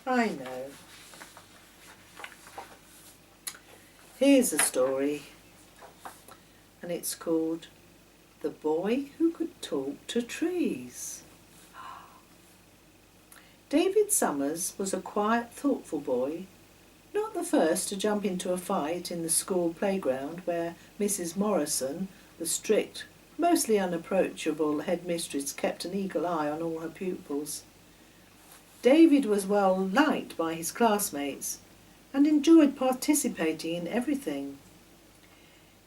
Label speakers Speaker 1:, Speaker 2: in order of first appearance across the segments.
Speaker 1: I know. Here's a story, and it's called The Boy Who Could Talk to Trees. David Summers was a quiet, thoughtful boy, not the first to jump into a fight in the school playground where Mrs. Morrison, the strict, mostly unapproachable headmistress, kept an eagle eye on all her pupils. David was well liked by his classmates and enjoyed participating in everything.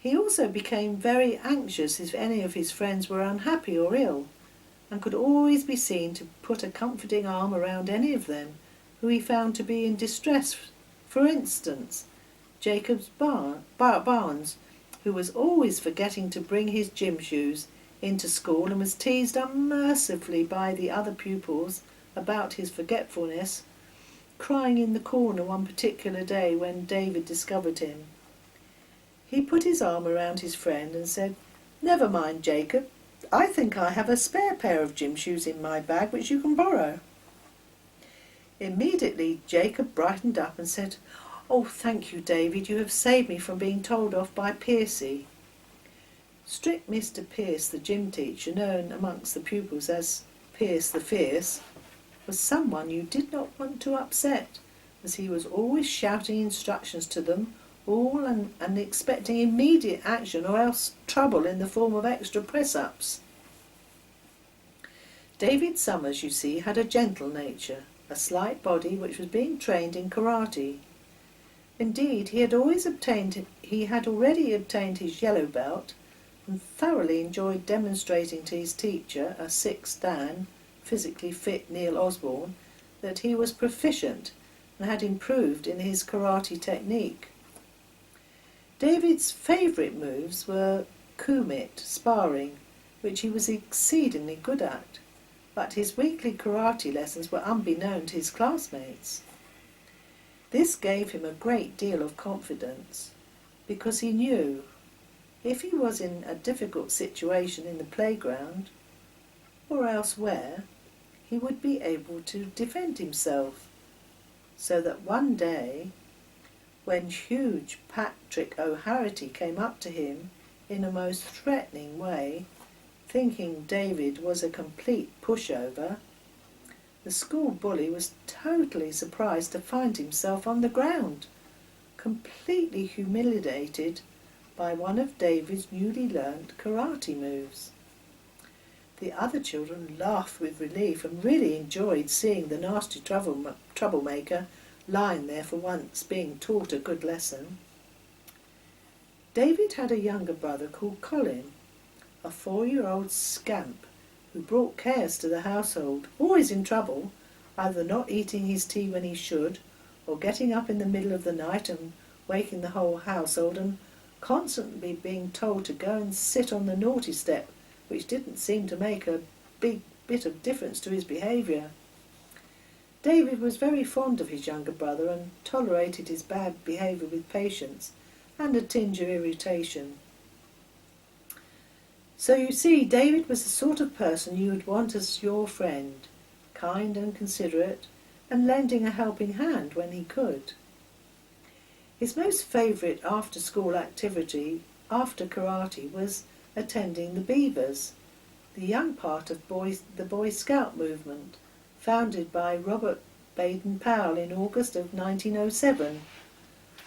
Speaker 1: He also became very anxious if any of his friends were unhappy or ill, and could always be seen to put a comforting arm around any of them who he found to be in distress. For instance, Jacob Barnes, who was always forgetting to bring his gym shoes into school and was teased unmercifully by the other pupils about his forgetfulness, crying in the corner one particular day when David discovered him. He put his arm around his friend and said, "Never mind, Jacob. I think I have a spare pair of gym shoes in my bag which you can borrow." Immediately Jacob brightened up and said, "Oh, thank you, David. You have saved me from being told off by Piercy." Strict Mr. Pierce, the gym teacher, known amongst the pupils as Pierce the Fierce, was someone you did not want to upset, as he was always shouting instructions to them all and expecting immediate action or else trouble in the form of extra press-ups. David Summers, you see, had a gentle nature, a slight body which was being trained in karate. Indeed, he had already obtained his yellow belt and thoroughly enjoyed demonstrating to his teacher, a 6th Dan, physically fit Neil Osborne, that he was proficient and had improved in his karate technique. David's favourite moves were kumite, sparring, which he was exceedingly good at, but his weekly karate lessons were unbeknown to his classmates. This gave him a great deal of confidence, because he knew if he was in a difficult situation in the playground or elsewhere, he would be able to defend himself, so that one day, when huge Patrick O'Harity came up to him in a most threatening way, thinking David was a complete pushover, the school bully was totally surprised to find himself on the ground, completely humiliated by one of David's newly learnt karate moves. The other children laughed with relief and really enjoyed seeing the nasty troublemaker lying there for once being taught a good lesson. David had a younger brother called Colin, a 4-year-old scamp who brought chaos to the household, always in trouble, either not eating his tea when he should, or getting up in the middle of the night and waking the whole household, and constantly being told to go and sit on the naughty step, which didn't seem to make a big bit of difference to his behaviour. David was very fond of his younger brother and tolerated his bad behaviour with patience and a tinge of irritation. So you see, David was the sort of person you would want as your friend, kind and considerate, and lending a helping hand when he could. His most favourite after-school activity after karate was attending the Beavers, the young part of the Boy Scout movement, founded by Robert Baden-Powell in August of 1907,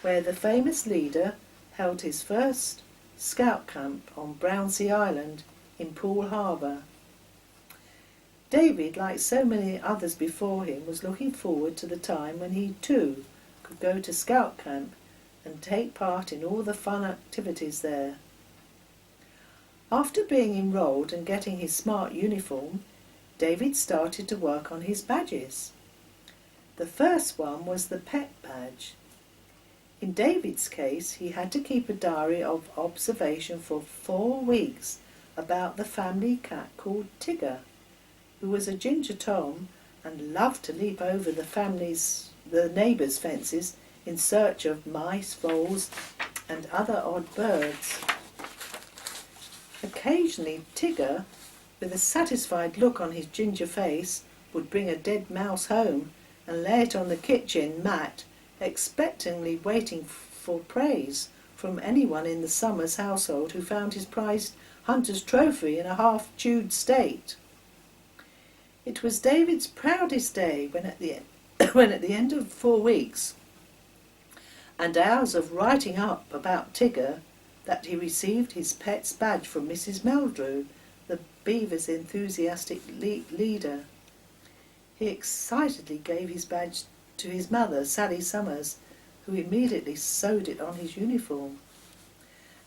Speaker 1: where the famous leader held his first scout camp on Brownsea Island in Poole Harbour. David, like so many others before him, was looking forward to the time when he too could go to scout camp and take part in all the fun activities there. After being enrolled and getting his smart uniform, David started to work on his badges. The first one was the pet badge. In David's case, he had to keep a diary of observation for 4 weeks about the family cat called Tigger, who was a ginger tom and loved to leap over the neighbours' fences in search of mice, voles and other odd birds. Occasionally Tigger, with a satisfied look on his ginger face, would bring a dead mouse home and lay it on the kitchen mat, expectantly waiting for praise from anyone in the Summers household who found his prized hunter's trophy in a half-chewed state. It was David's proudest day when at the end of 4 weeks and hours of writing up about Tigger that he received his pet's badge from Mrs. Meldrew, the beaver's enthusiastic leader. He excitedly gave his badge to his mother, Sally Summers, who immediately sewed it on his uniform.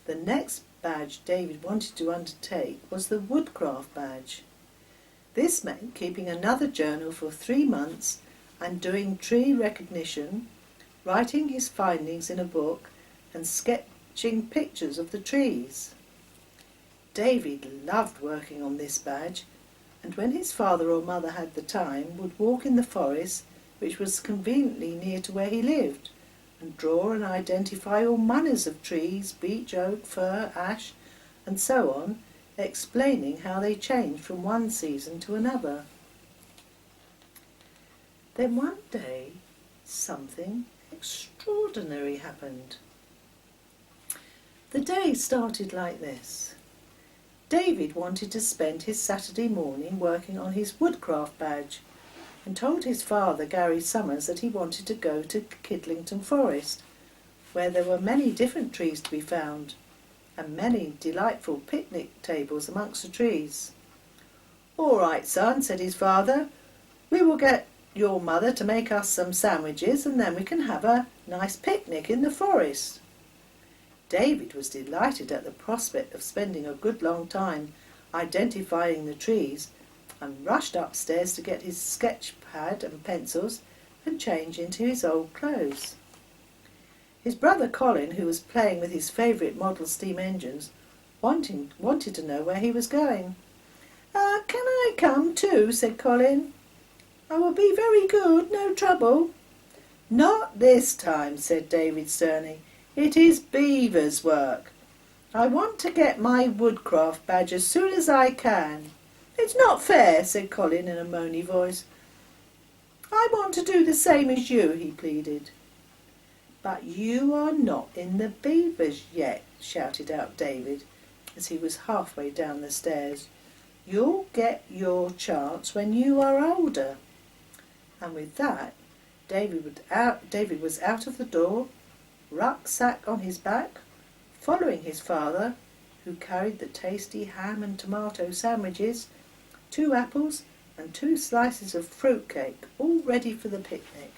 Speaker 1: The next badge David wanted to undertake was the Woodcraft badge. This meant keeping another journal for 3 months and doing tree recognition, writing his findings in a book and sketching pictures of the trees. David loved working on this badge, and when his father or mother had the time, would walk in the forest, which was conveniently near to where he lived, and draw and identify all manners of trees, beech, oak, fir, ash, and so on, explaining how they changed from one season to another. Then one day, something extraordinary happened. The day started like this. David wanted to spend his Saturday morning working on his Woodcraft badge, and told his father, Gary Summers, that he wanted to go to Kidlington Forest, where there were many different trees to be found, and many delightful picnic tables amongst the trees. "All right, son," said his father, "we will get your mother to make us some sandwiches, and then we can have a nice picnic in the forest." David was delighted at the prospect of spending a good long time identifying the trees, and rushed upstairs to get his sketch pad and pencils and change into his old clothes. His brother Colin, who was playing with his favourite model steam engines, wanted to know where he was going. "Can I come too?" said Colin. "I will be very good, no trouble." "Not this time," said David sternly. "It is Beaver's work. I want to get my Woodcraft badge as soon as I can." "It's not fair," said Colin in a moany voice. "I want to do the same as you," he pleaded. "But you are not in the Beavers yet," shouted out David as he was halfway down the stairs. "You'll get your chance when you are older." And with that, David was out of the door, rucksack on his back, following his father, who carried the tasty ham and tomato sandwiches, 2 apples and 2 slices of fruit cake, all ready for the picnic.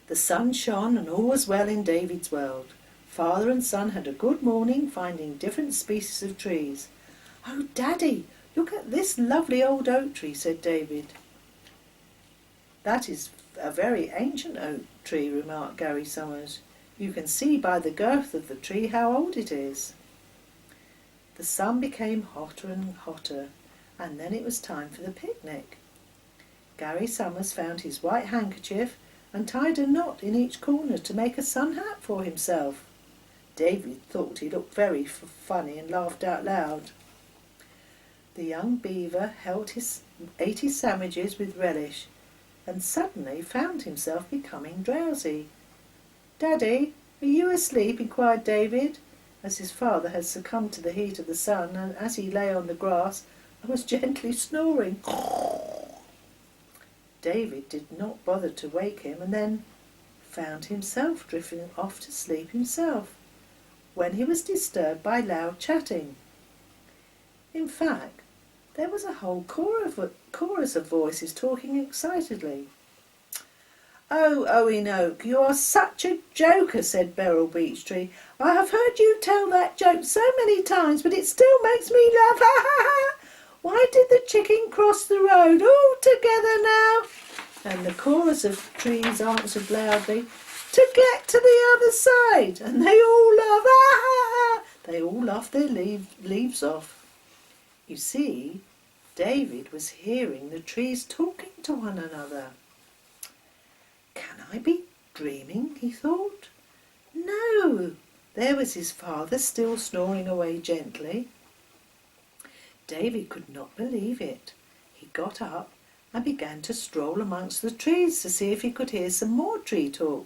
Speaker 1: The sun shone and all was well in David's world. Father and son had a good morning finding different species of trees. "Oh, Daddy, look at this lovely old oak tree," said David. "That is a very ancient oak tree," remarked Gary Summers. "You can see by the girth of the tree how old it is." The sun became hotter and hotter, and then it was time for the picnic. Gary Summers found his white handkerchief and tied a knot in each corner to make a sun hat for himself. David thought he looked very funny and laughed out loud. The young beaver ate his sandwiches with relish, and suddenly found himself becoming drowsy. "Daddy, are you asleep?" inquired David, as his father had succumbed to the heat of the sun, and as he lay on the grass and was gently snoring. David did not bother to wake him, and then found himself drifting off to sleep himself, when he was disturbed by loud chatting. In fact, there was a whole chorus of voices talking excitedly. "Oh, Owen Oak, you are such a joker," said Beryl Beechtree. "I have heard you tell that joke so many times, but it still makes me laugh. Ha ha ha! Why did the chicken cross the road? All together now!" And the chorus of trees answered loudly, "To get to the other side!" And they all laughed. Ha ha ha! They all laughed their leaves off. You see, David was hearing the trees talking to one another. "Can I be dreaming?" he thought. No, there was his father still snoring away gently. David could not believe it. He got up and began to stroll amongst the trees to see if he could hear some more tree talk.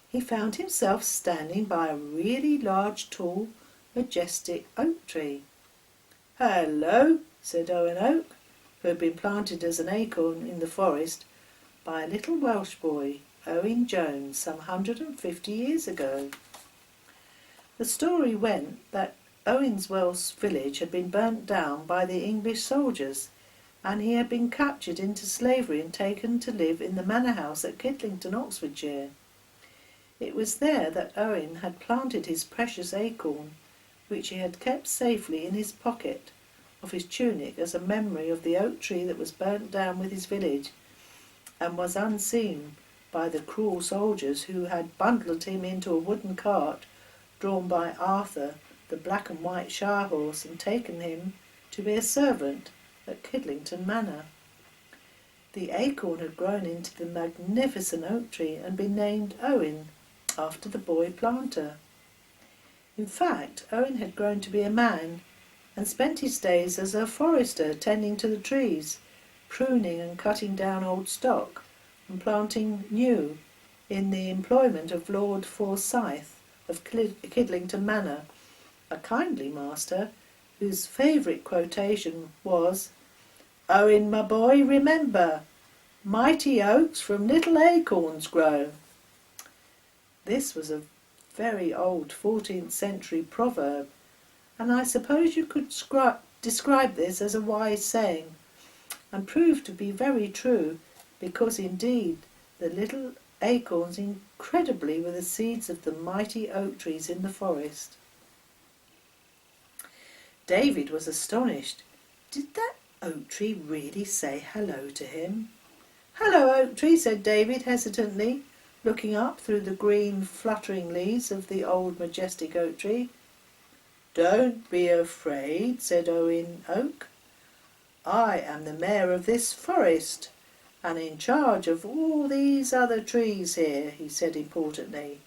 Speaker 1: He found himself standing by a really large, tall, majestic oak tree. "Hello," said Owen Oak, who had been planted as an acorn in the forest by a little Welsh boy, Owen Jones, some 150 years ago. The story went that Owen's Welsh village had been burnt down by the English soldiers, and he had been captured into slavery and taken to live in the manor house at Kidlington, Oxfordshire. It was there that Owen had planted his precious acorn, which he had kept safely in his pocket of his tunic as a memory of the oak tree that was burnt down with his village, and was unseen by the cruel soldiers who had bundled him into a wooden cart drawn by Arthur, the black and white shire horse, and taken him to be a servant at Kidlington Manor. The acorn had grown into the magnificent oak tree and been named Owen, after the boy planter. In fact, Owen had grown to be a man, and spent his days as a forester, tending to the trees, pruning and cutting down old stock, and planting new, in the employment of Lord Forsyth of Kidlington Manor, a kindly master, whose favourite quotation was, "Owen, my boy, remember, mighty oaks from little acorns grow." This was a very old 14th century proverb, and I suppose you could describe this as a wise saying, and proved to be very true, because indeed the little acorns incredibly were the seeds of the mighty oak trees in the forest. David was astonished. Did that oak tree really say hello to him? "Hello, oak tree," said David hesitantly, looking up through the green fluttering leaves of the old majestic oak tree. "Don't be afraid," said Owen Oak. "I am the mayor of this forest, and in charge of all these other trees here," he said importantly.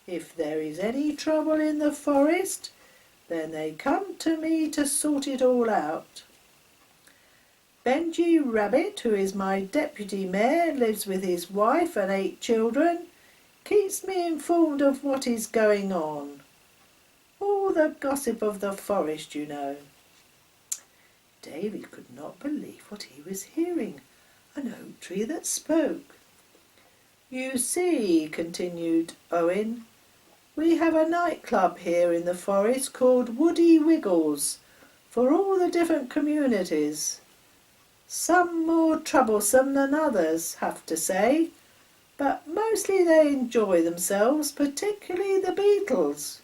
Speaker 1: "If there is any trouble in the forest, then they come to me to sort it all out. Benjy Rabbit, who is my deputy mayor, lives with his wife and 8 children, keeps me informed of what is going on. All the gossip of the forest, you know." David could not believe what he was hearing. An oak tree that spoke. "You see," continued Owen, "we have a nightclub here in the forest called Woody Wiggles, for all the different communities. Some more troublesome than others, have to say, but mostly they enjoy themselves, particularly the beetles."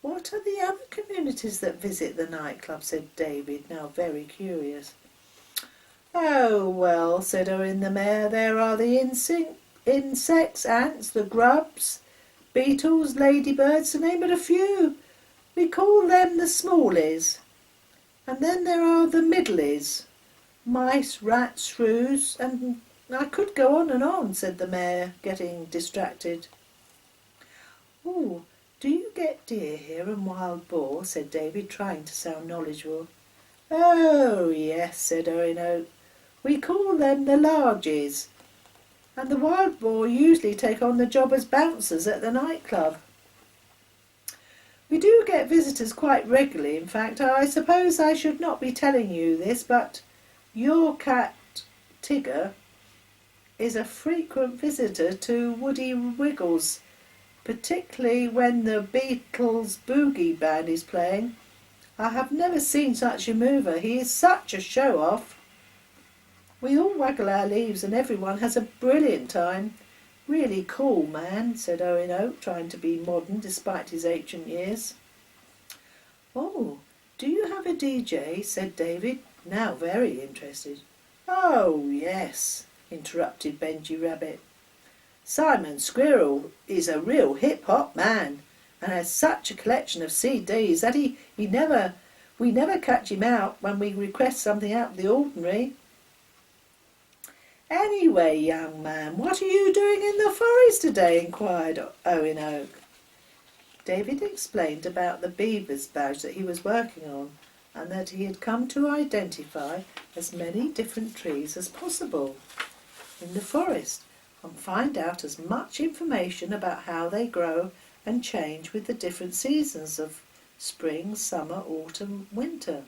Speaker 1: "What are the other communities that visit the nightclub?" said David, now very curious. "Oh, well," said Owen the mayor, "there are the insects, ants, the grubs, beetles, ladybirds, to name but a few. We call them the smallies. And then there are the middlies, mice, rats, shrews, and I could go on," said the mayor, getting distracted. "Oh, do you get deer here and wild boar?" said David, trying to sound knowledgeable. "Oh, yes," said Owen Oak. "We call them the larges, and the wild boar usually take on the job as bouncers at the nightclub. We do get visitors quite regularly. In fact, I suppose I should not be telling you this, but your cat, Tigger, is a frequent visitor to Woody Wiggles, particularly when the Beatles Boogie Band is playing. I have never seen such a mover. He is such a show-off. We all waggle our leaves and everyone has a brilliant time. Really cool man," said Owen Oak, trying to be modern despite his ancient years. "Oh, do you have a DJ?" said David, now very interested. "Oh, yes," interrupted Benjy Rabbit. "Simon Squirrel is a real hip-hop man, and has such a collection of CDs that we never catch him out when we request something out of the ordinary. Anyway, young man, what are you doing in the forest today?" inquired Owen Oak. David explained about the beaver's badge that he was working on, and that he had come to identify as many different trees as possible in the forest and find out as much information about how they grow and change with the different seasons of spring, summer, autumn, winter.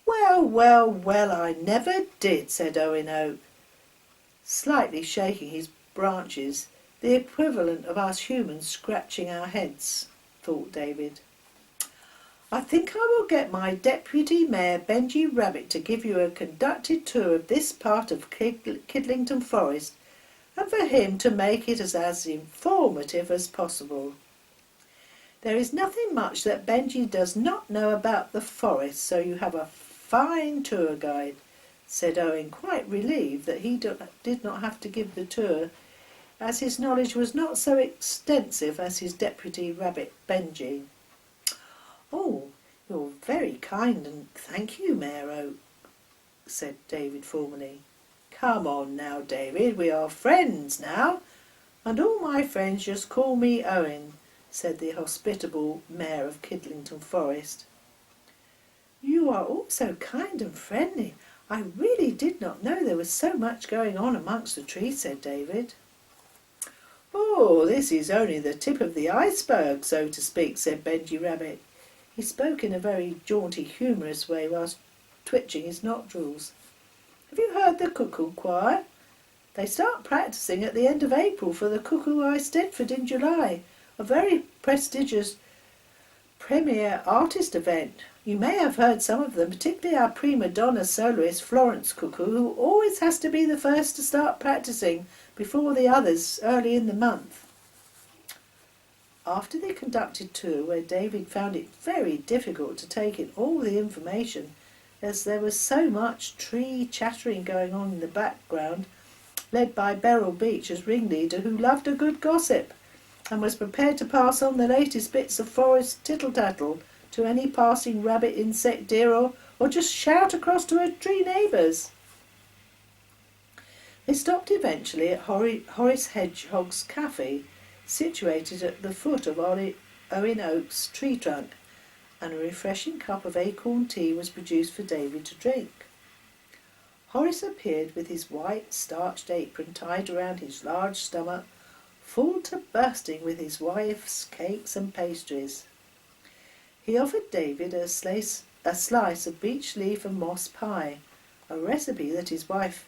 Speaker 1: "Well, well, well, I never did," said Owen Oak, slightly shaking his branches, the equivalent of us humans scratching our heads, thought David. "I think I will get my Deputy Mayor Benji Rabbit to give you a conducted tour of this part of Kidlington Forest, and for him to make it as informative as possible. There is nothing much that Benji does not know about the forest, so you have a fine tour guide," said Owen, quite relieved that he did not have to give the tour, as his knowledge was not so extensive as his Deputy Rabbit Benji. "Oh, you're very kind, and thank you, Mayor Oak," said David formally. "Come on now, David, we are friends now, and all my friends just call me Owen," said the hospitable Mayor of Kidlington Forest. "You are all so kind and friendly. I really did not know there was so much going on amongst the trees," said David. "Oh, this is only the tip of the iceberg, so to speak," said Benji Rabbit. He spoke in a very jaunty, humorous way whilst twitching his nostrils. "Have you heard the cuckoo choir? They start practising at the end of April for the Cuckoo Eisteddfod in July, a very prestigious premier artist event. You may have heard some of them, particularly our prima donna soloist Florence Cuckoo, who always has to be the first to start practising before the others early in the month." After the conducted tour, where David found it very difficult to take in all the information, as there was so much tree chattering going on in the background, led by Beryl Beach as ringleader, who loved a good gossip and was prepared to pass on the latest bits of forest tittle-tattle to any passing rabbit, insect, deer, or just shout across to her tree neighbours. They stopped eventually at Horace Hedgehog's cafe, situated at the foot of Owen Oak's tree trunk, and a refreshing cup of acorn tea was produced for David to drink. Horace appeared with his white starched apron tied around his large stomach, full to bursting with his wife's cakes and pastries. He offered David a slice of beech leaf and moss pie, a recipe that his wife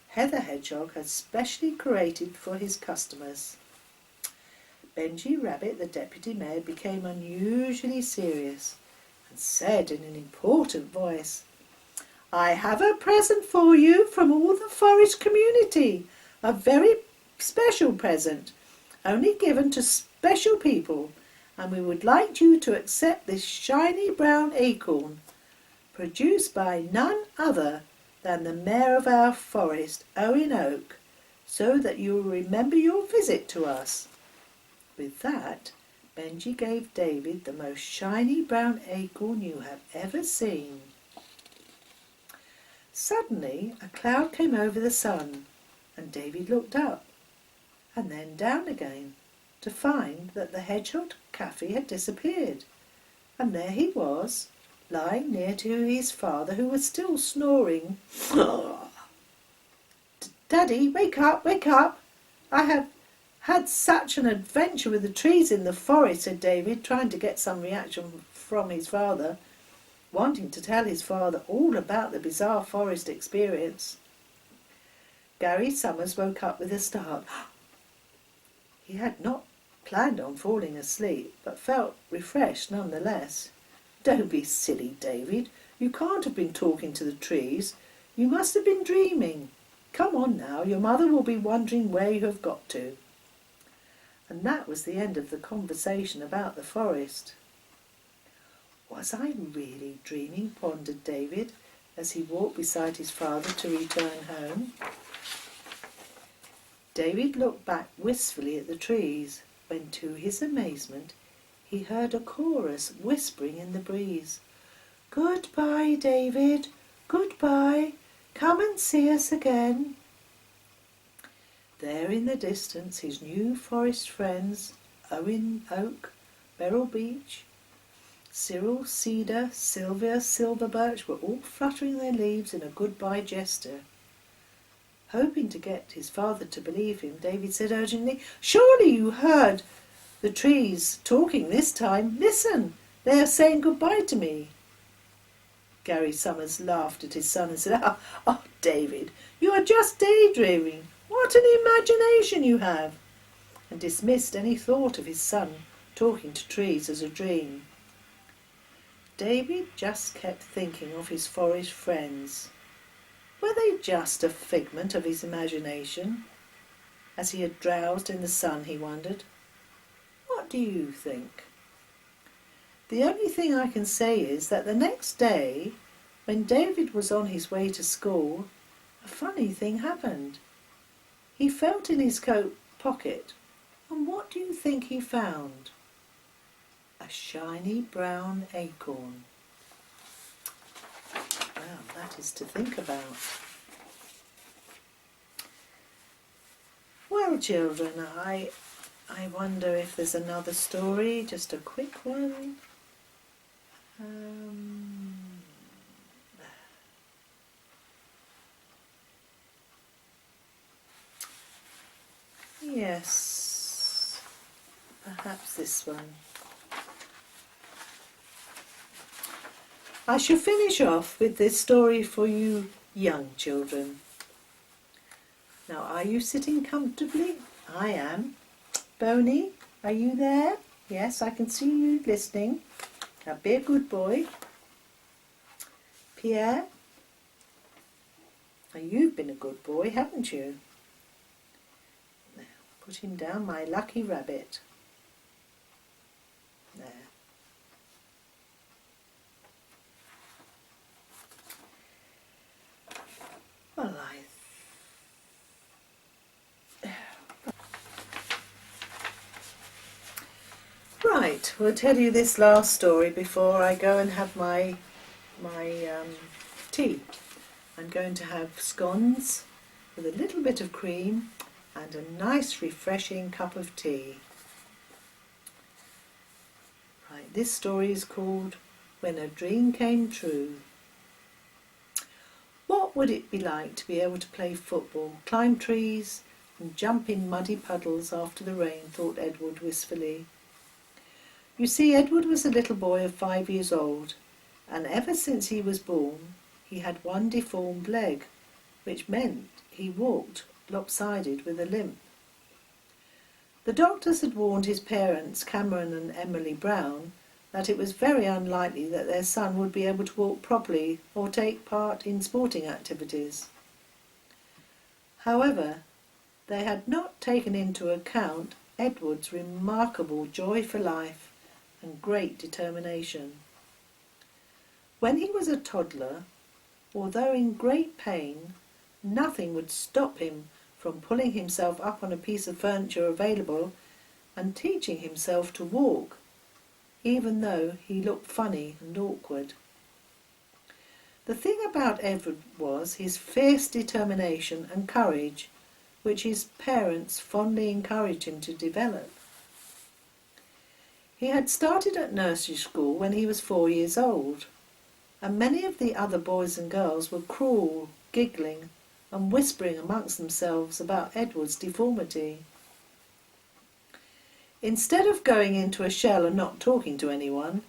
Speaker 1: Heather Hedgehog had specially created for his customers. Benji Rabbit, the Deputy Mayor, became unusually serious and said in an important voice, "I have a present for you from all the forest community, a very special present, only given to special people, and we would like you to accept this shiny brown acorn, produced by none other than the Mayor of our forest, Owen Oak, so that you will remember your visit to us." With that, Benji gave David the most shiny brown acorn you have ever seen. Suddenly, a cloud came over the sun, and David looked up, and then down again, to find that the Hedgehog Cafe had disappeared, and there he was, lying near to his father, who was still snoring. "Daddy, wake up, wake up! I have had such an adventure with the trees in the forest," said David, trying to get some reaction from his father, wanting to tell his father all about the bizarre forest experience. Gary Summers woke up with a start. He had not planned on falling asleep, but felt refreshed nonetheless. "Don't be silly, David. You can't have been talking to the trees. You must have been dreaming. Come on now, your mother will be wondering where you have got to." And that was the end of the conversation about the forest. "Was I really dreaming?" pondered David, as he walked beside his father to return home. David looked back wistfully at the trees, when to his amazement he heard a chorus whispering in the breeze. "Goodbye, David, goodbye, come and see us again." There in the distance his new forest friends, Owen Oak, Beryl Beach, Cyril, Cedar, Sylvia, Silverbirch were all fluttering their leaves in a goodbye gesture. Hoping to get his father to believe him, David said urgently, "Surely you heard the trees talking this time. Listen, they are saying goodbye to me." Gary Summers laughed at his son and said, "Oh, David, you are just daydreaming. What an imagination you have," and dismissed any thought of his son talking to trees as a dream. David just kept thinking of his forest friends. Were they just a figment of his imagination? As he had drowsed in the sun, he wondered. What do you think? The only thing I can say is that the next day, when David was on his way to school, a funny thing happened. He felt in his coat pocket, and what do you think he found? A shiny brown acorn. Well, that is to think about. Well, children, I wonder if there's another story, just a quick one. Yes, perhaps this one. I shall finish off with this story for you young children. Now, are you sitting comfortably? I am. Boney, are you there? Yes, I can see you listening. Now be a good boy. Pierre? Now you've been a good boy, haven't you? Now put him down, my lucky rabbit. There. Well, Right, we'll tell you this last story before I go and have my tea. I'm going to have scones with a little bit of cream and a nice refreshing cup of tea. Right, this story is called When a Dream Came True. What would it be like to be able to play football, climb trees and jump in muddy puddles after the rain, thought Edward wistfully. You see, Edward was a little boy of 5 years old, and ever since he was born he had one deformed leg, which meant he walked lopsided with a limp. The doctors had warned his parents, Cameron and Emily Brown, that it was very unlikely that their son would be able to walk properly or take part in sporting activities. However, they had not taken into account Edward's remarkable joy for life and great determination. When he was a toddler, although in great pain, nothing would stop him from pulling himself up on a piece of furniture available and teaching himself to walk, even though he looked funny and awkward. The thing about Edward was his fierce determination and courage, which his parents fondly encouraged him to develop. He had started at nursery school when he was 4 years old, and many of the other boys and girls were cruel, giggling and whispering amongst themselves about Edward's deformity. Instead of going into a shell and not talking to anyone,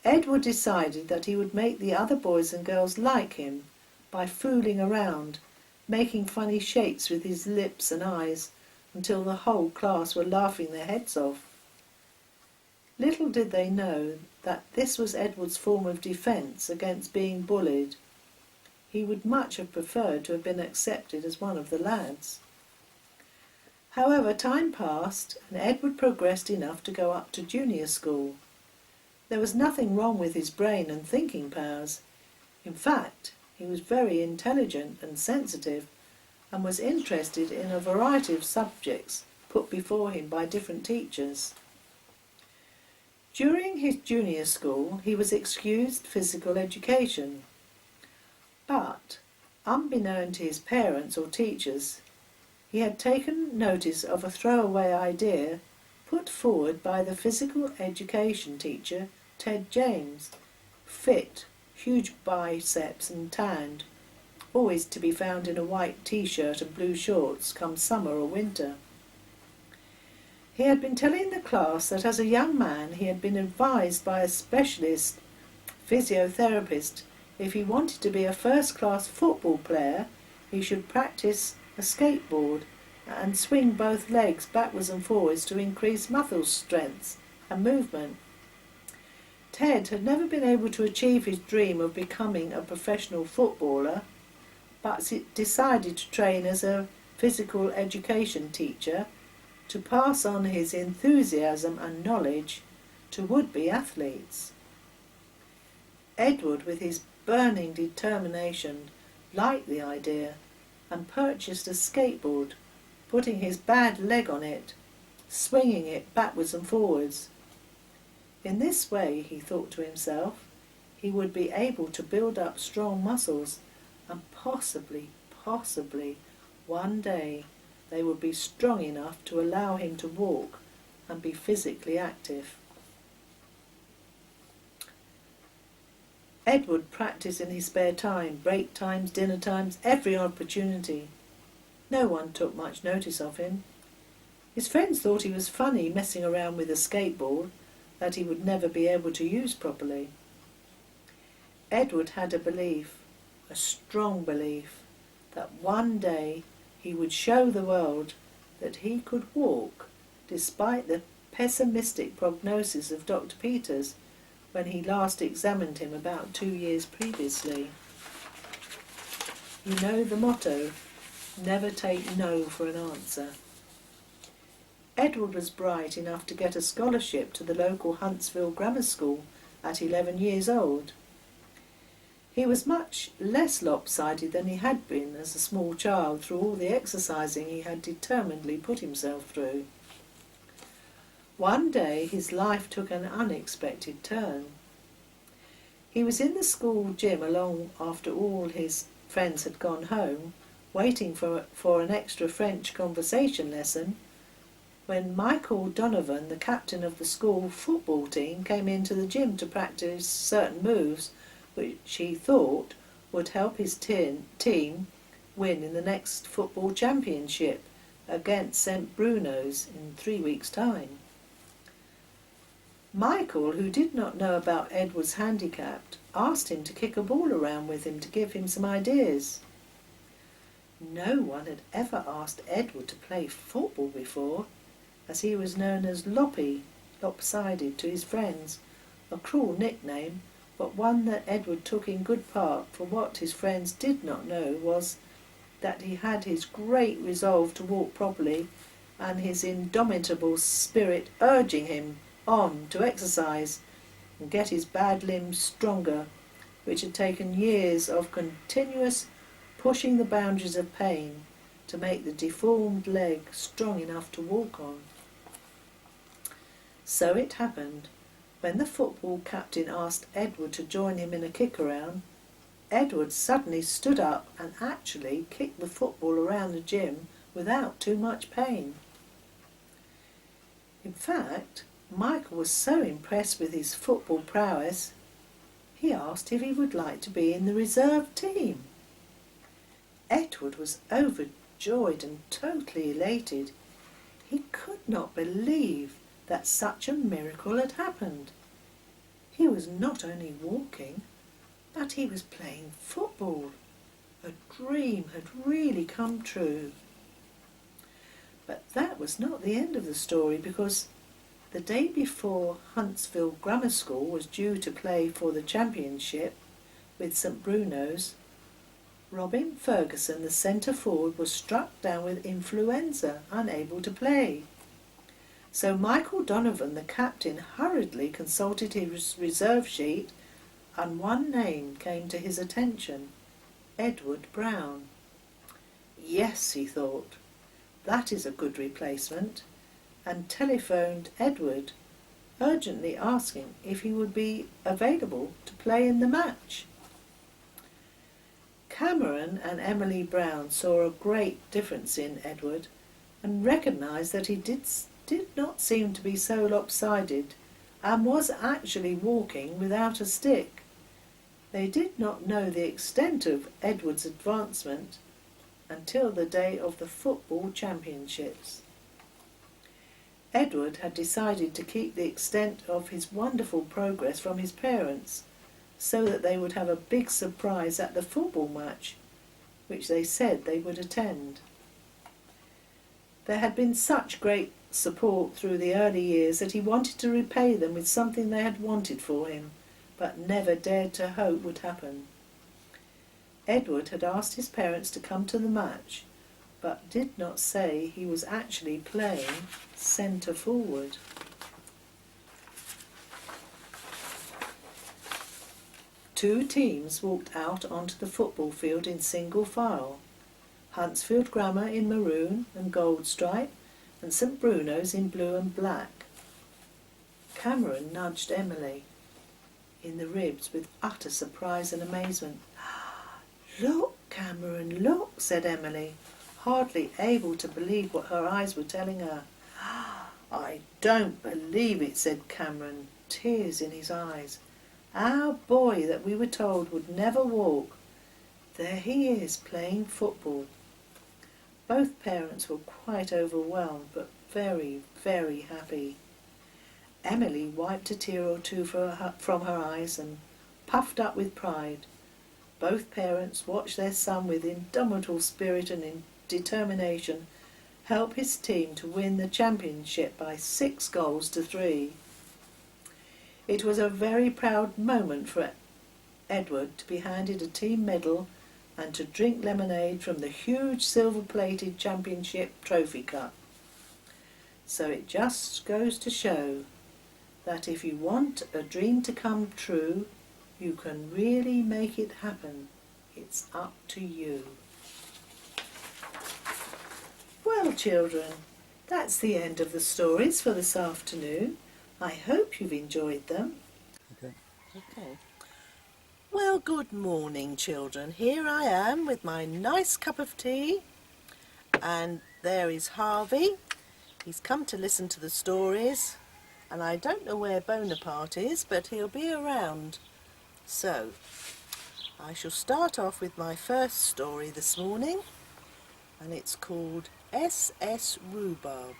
Speaker 1: Edward decided that he would make the other boys and girls like him by fooling around, making funny shapes with his lips and eyes until the whole class were laughing their heads off. Little did they know that this was Edward's form of defence against being bullied. He would much have preferred to have been accepted as one of the lads. However, time passed and Edward progressed enough to go up to junior school. There was nothing wrong with his brain and thinking powers. In fact, he was very intelligent and sensitive and was interested in a variety of subjects put before him by different teachers. During his junior school, he was excused physical education. But, unbeknown to his parents or teachers, he had taken notice of a throwaway idea put forward by the physical education teacher Ted James, fit, huge biceps and tanned, always to be found in a white t-shirt and blue shorts come summer or winter. He had been telling the class that as a young man he had been advised by a specialist physiotherapist if he wanted to be a first-class football player he should practice a skateboard and swing both legs backwards and forwards to increase muscle strength and movement. Ted had never been able to achieve his dream of becoming a professional footballer, but decided to train as a physical education teacher to pass on his enthusiasm and knowledge to would-be athletes. Edward, with his burning determination, liked the idea and purchased a skateboard, putting his bad leg on it, swinging it backwards and forwards. In this way, he thought to himself, he would be able to build up strong muscles, and possibly, one day they would be strong enough to allow him to walk and be physically active. Edward practiced in his spare time, break times, dinner times, every opportunity. No one took much notice of him. His friends thought he was funny messing around with a skateboard that he would never be able to use properly. Edward had a belief, a strong belief, that one day he would show the world that he could walk, despite the pessimistic prognosis of Dr. Peters when he last examined him about 2 years previously. You know the motto, never take no for an answer. Edward was bright enough to get a scholarship to the local Huntsville Grammar School at 11 years old. He was much less lopsided than he had been as a small child through all the exercising he had determinedly put himself through. One day his life took an unexpected turn. He was in the school gym along after all his friends had gone home, waiting for an extra French conversation lesson, when Michael Donovan, the captain of the school football team, came into the gym to practice certain moves which he thought would help his team win in the next football championship against St. Bruno's in 3 weeks' time. Michael, who did not know about Edward's handicap, asked him to kick a ball around with him to give him some ideas. No one had ever asked Edward to play football before, as he was known as Loppy, lopsided, to his friends, a cruel nickname, but one that Edward took in good part, for what his friends did not know was that he had his great resolve to walk properly and his indomitable spirit urging him on to exercise and get his bad limbs stronger, which had taken years of continuous pushing the boundaries of pain to make the deformed leg strong enough to walk on. So it happened, when the football captain asked Edward to join him in a kick-around, Edward suddenly stood up and actually kicked the football around the gym without too much pain. In fact, Michael was so impressed with his football prowess, he asked if he would like to be in the reserve team. Edward was overjoyed and totally elated. He could not believe that such a miracle had happened. He was not only walking, but he was playing football. A dream had really come true. But that was not the end of the story, because the day before Huntsville Grammar School was due to play for the championship with St. Bruno's, Robin Ferguson, the centre forward, was struck down with influenza, unable to play. So Michael Donovan, the captain, hurriedly consulted his reserve sheet, and one name came to his attention: Edward Brown. Yes, he thought, that is a good replacement, and telephoned Edward, urgently asking if he would be available to play in the match. Cameron and Emily Brown saw a great difference in Edward and recognised that he did not seem to be so lopsided and was actually walking without a stick. They did not know the extent of Edward's advancement until the day of the football championships. Edward had decided to keep the extent of his wonderful progress from his parents, so that they would have a big surprise at the football match, which they said they would attend. There had been such great support through the early years that he wanted to repay them with something they had wanted for him, but never dared to hope would happen. Edward had asked his parents to come to the match, but did not say he was actually playing centre forward. Two teams walked out onto the football field in single file. Huntsfield Grammar in maroon and gold stripe, and St Bruno's in blue and black. Cameron nudged Emily in the ribs with utter surprise and amazement. "Look, Cameron, look," said Emily, hardly able to believe what her eyes were telling her. "I don't believe it," said Cameron, tears in his eyes. "Our boy that we were told would never walk. There he is playing football." Both parents were quite overwhelmed, but very, very happy. Emily wiped a tear or two from her eyes and puffed up with pride. Both parents watched their son with indomitable spirit and determination help his team to win the championship by 6 goals to 3. It was a very proud moment for Edward to be handed a team medal and to drink lemonade from the huge silver-plated championship trophy cup. So it just goes to show that if you want a dream to come true, you can really make it happen. It's up to you. Well, children, that's the end of the stories for this afternoon. I hope you've enjoyed them. Okay. Well, good morning, children. Here I am with my nice cup of tea, and there is Harvey. He's come to listen to the stories, and I don't know where Bonaparte is, but he'll be around. So, I shall start off with my first story this morning, and it's called S.S. Rhubarb.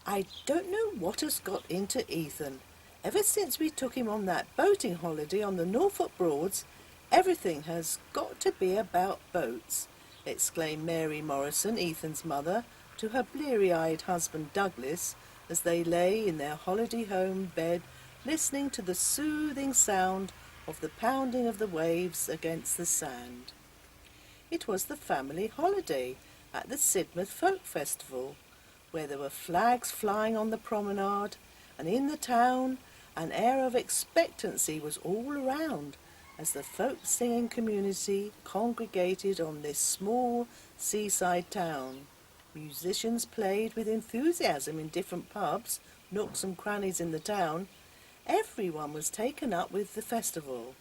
Speaker 1: I don't know what has got into Ethan. Ever since we took him on that boating holiday on the Norfolk Broads, everything has got to be about boats, exclaimed Mary Morrison, Ethan's mother, to her bleary-eyed husband Douglas, as they lay in their holiday home bed listening to the soothing sound of the pounding of the waves against the sand. It was the family holiday at the Sidmouth Folk Festival, where there were flags flying on the promenade, and in the town an air of expectancy was all around as the folk singing community congregated on this small seaside town. Musicians played with enthusiasm in different pubs, nooks and crannies in the town. Everyone was taken up with the festival,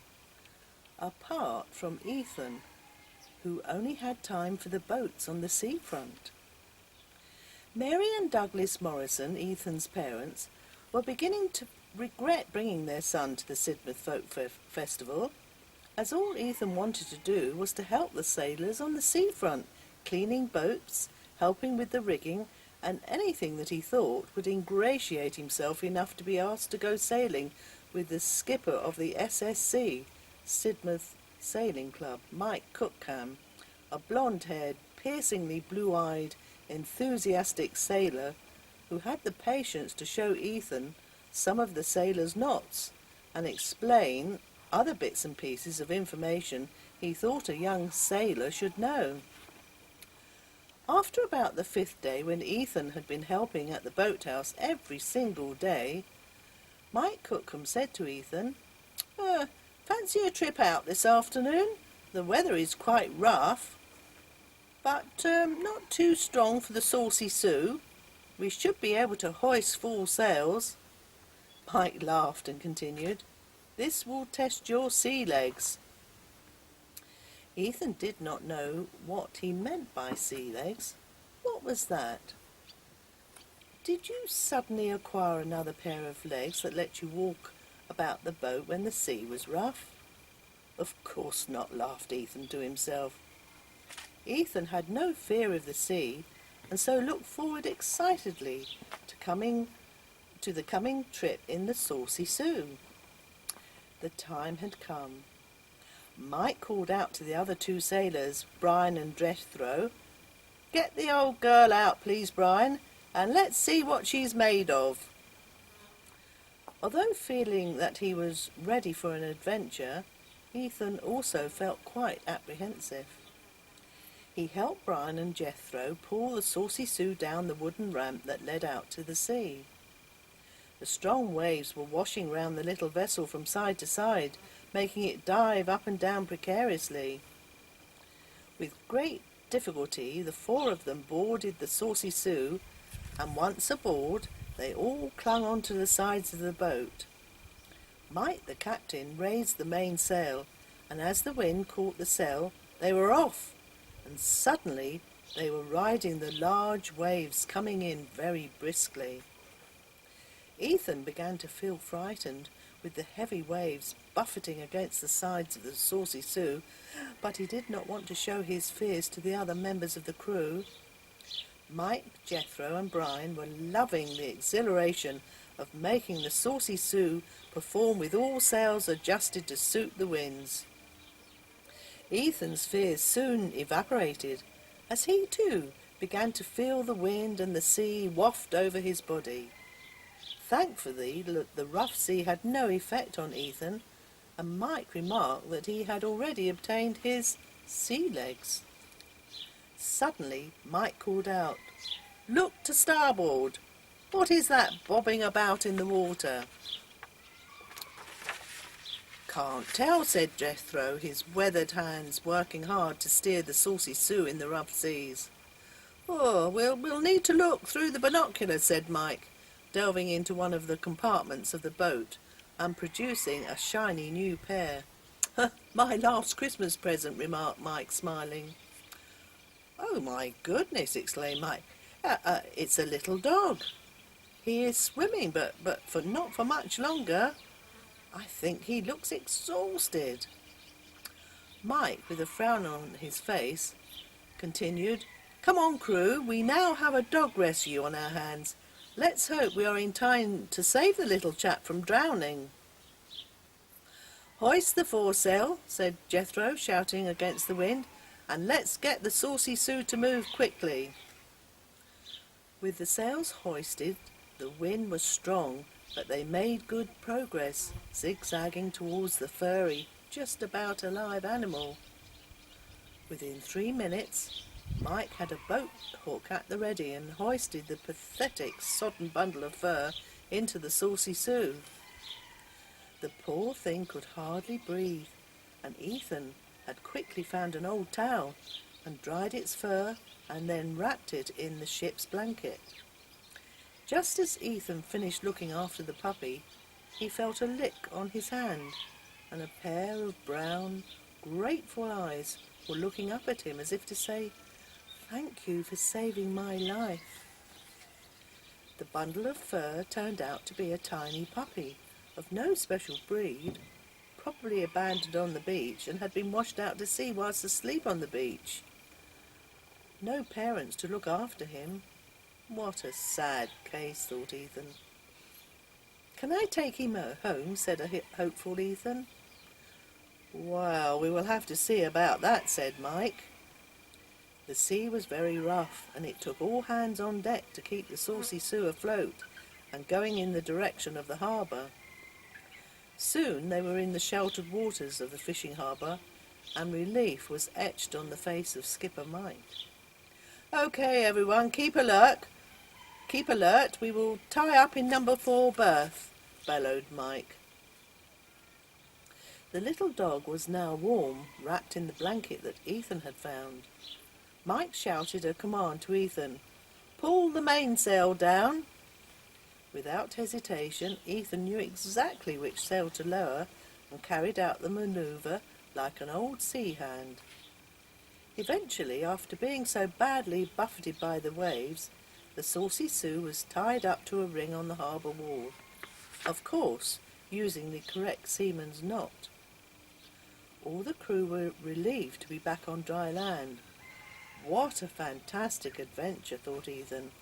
Speaker 1: apart from Ethan, who only had time for the boats on the seafront. Mary and Douglas Morrison, Ethan's parents, were beginning to regret bringing their son to the Sidmouth Folk Festival, as all Ethan wanted to do was to help the sailors on the seafront, cleaning boats, helping with the rigging, and anything that he thought would ingratiate himself enough to be asked to go sailing with the skipper of the SSC, Sidmouth Sailing Club, Mike Cookham, a blonde-haired, piercingly blue-eyed, enthusiastic sailor who had the patience to show Ethan some of the sailors' knots and explain other bits and pieces of information he thought a young sailor should know. After about the 5th day, when Ethan had been helping at the boathouse every single day, Mike Cookham said to Ethan, "Fancy a trip out this afternoon? The weather is quite rough, but not too strong for the Saucy Sue. We should be able to hoist full sails." Mike laughed and continued, "This will test your sea legs." Ethan did not know what he meant by sea legs. What was that? Did you suddenly acquire another pair of legs that let you walk about the boat when the sea was rough?" "Of course not," laughed Ethan to himself. Ethan had no fear of the sea, and so looked forward excitedly to the coming trip in the Saucy Sue. The time had come. Mike called out to the other two sailors, Brian and Jethro, "Get the old girl out, please, Brian, and let's see what she's made of." Although feeling that he was ready for an adventure, Ethan also felt quite apprehensive. He helped Brian and Jethro pull the Saucy Sue down the wooden ramp that led out to the sea. The strong waves were washing round the little vessel from side to side, making it dive up and down precariously. With great difficulty, the four of them boarded the Saucy Sue, and once aboard, they all clung onto the sides of the boat. Mike, the captain, raised the mainsail, and as the wind caught the sail, they were off, and suddenly they were riding the large waves coming in very briskly. Ethan began to feel frightened with the heavy waves buffeting against the sides of the Saucy Sue, but he did not want to show his fears to the other members of the crew. Mike, Jethro and Brian were loving the exhilaration of making the Saucy Sue perform with all sails adjusted to suit the winds. Ethan's fears soon evaporated, as he too began to feel the wind and the sea waft over his body. Thankfully, the rough sea had no effect on Ethan, and Mike remarked that he had already obtained his sea legs. Suddenly, Mike called out, "Look to starboard! What is that bobbing about in the water?" "Can't tell," said Jethro, his weathered hands working hard to steer the Saucy Sue in the rough seas. "Oh, we'll need to look through the binoculars," said Mike, delving into one of the compartments of the boat and producing a shiny new pair. "My last Christmas present," remarked Mike, smiling. "Oh, my goodness," exclaimed Mike. It's a little dog. He is swimming, but not for much longer. I think he looks exhausted." Mike, with a frown on his face, continued, "Come on, crew, we now have a dog rescue on our hands. Let's hope we are in time to save the little chap from drowning." "Hoist the foresail," said Jethro, shouting against the wind, "and let's get the Saucy Sue to move quickly." With the sails hoisted, the wind was strong, but they made good progress, zigzagging towards the furry, just about alive animal. Within 3 minutes, Mike had a boat hook at the ready and hoisted the pathetic, sodden bundle of fur into the Saucy Sue. The poor thing could hardly breathe, and Ethan had quickly found an old towel and dried its fur and then wrapped it in the ship's blanket. Just as Ethan finished looking after the puppy, he felt a lick on his hand, and a pair of brown, grateful eyes were looking up at him as if to say, "Thank you for saving my life." The bundle of fur turned out to be a tiny puppy, of no special breed, probably abandoned on the beach and had been washed out to sea whilst asleep on the beach. No parents to look after him. What a sad case, thought Ethan. "Can I take him home?" said a hopeful Ethan. "Well, we will have to see about that," said Mike. The sea was very rough, and it took all hands on deck to keep the Saucy Sue afloat and going in the direction of the harbour. Soon they were in the sheltered waters of the fishing harbour, and relief was etched on the face of Skipper Mike. "Okay, everyone, keep alert. Keep alert, we will tie up in number 4 berth," bellowed Mike. The little dog was now warm, wrapped in the blanket that Ethan had found. Mike shouted a command to Ethan, "Pull the mainsail down." Without hesitation, Ethan knew exactly which sail to lower and carried out the manoeuvre like an old sea hand. Eventually, after being so badly buffeted by the waves,
Speaker 2: The Saucy Sue was tied up to a ring on the harbour wall, of course using the correct seaman's knot. All the crew were relieved to be back on dry land. What a fantastic adventure, thought Ethan,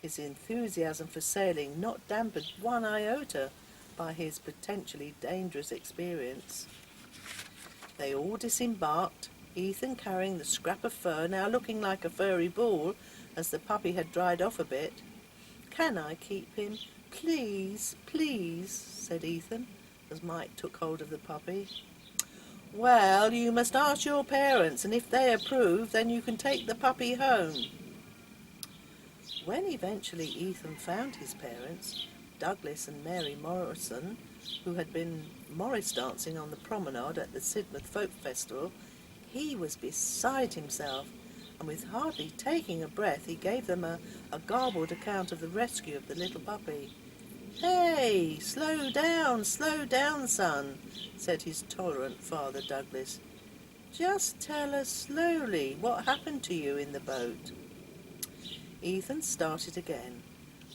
Speaker 2: his enthusiasm for sailing not dampened one iota by his potentially dangerous experience. They all disembarked, Ethan carrying the scrap of fur, now looking like a furry ball as the puppy had dried off a bit. "Can I keep him? Please, please," said Ethan, as Mike took hold of the puppy. "Well, you must ask your parents, and if they approve, then you can take the puppy home." When eventually Ethan found his parents, Douglas and Mary Morrison, who had been Morris dancing on the promenade at the Sidmouth Folk Festival, he was beside himself, and with hardly taking a breath he gave them a garbled account of the rescue of the little puppy. "Hey, slow down, son," said his tolerant father Douglas. "Just tell us slowly what happened to you in the boat." Ethan started again,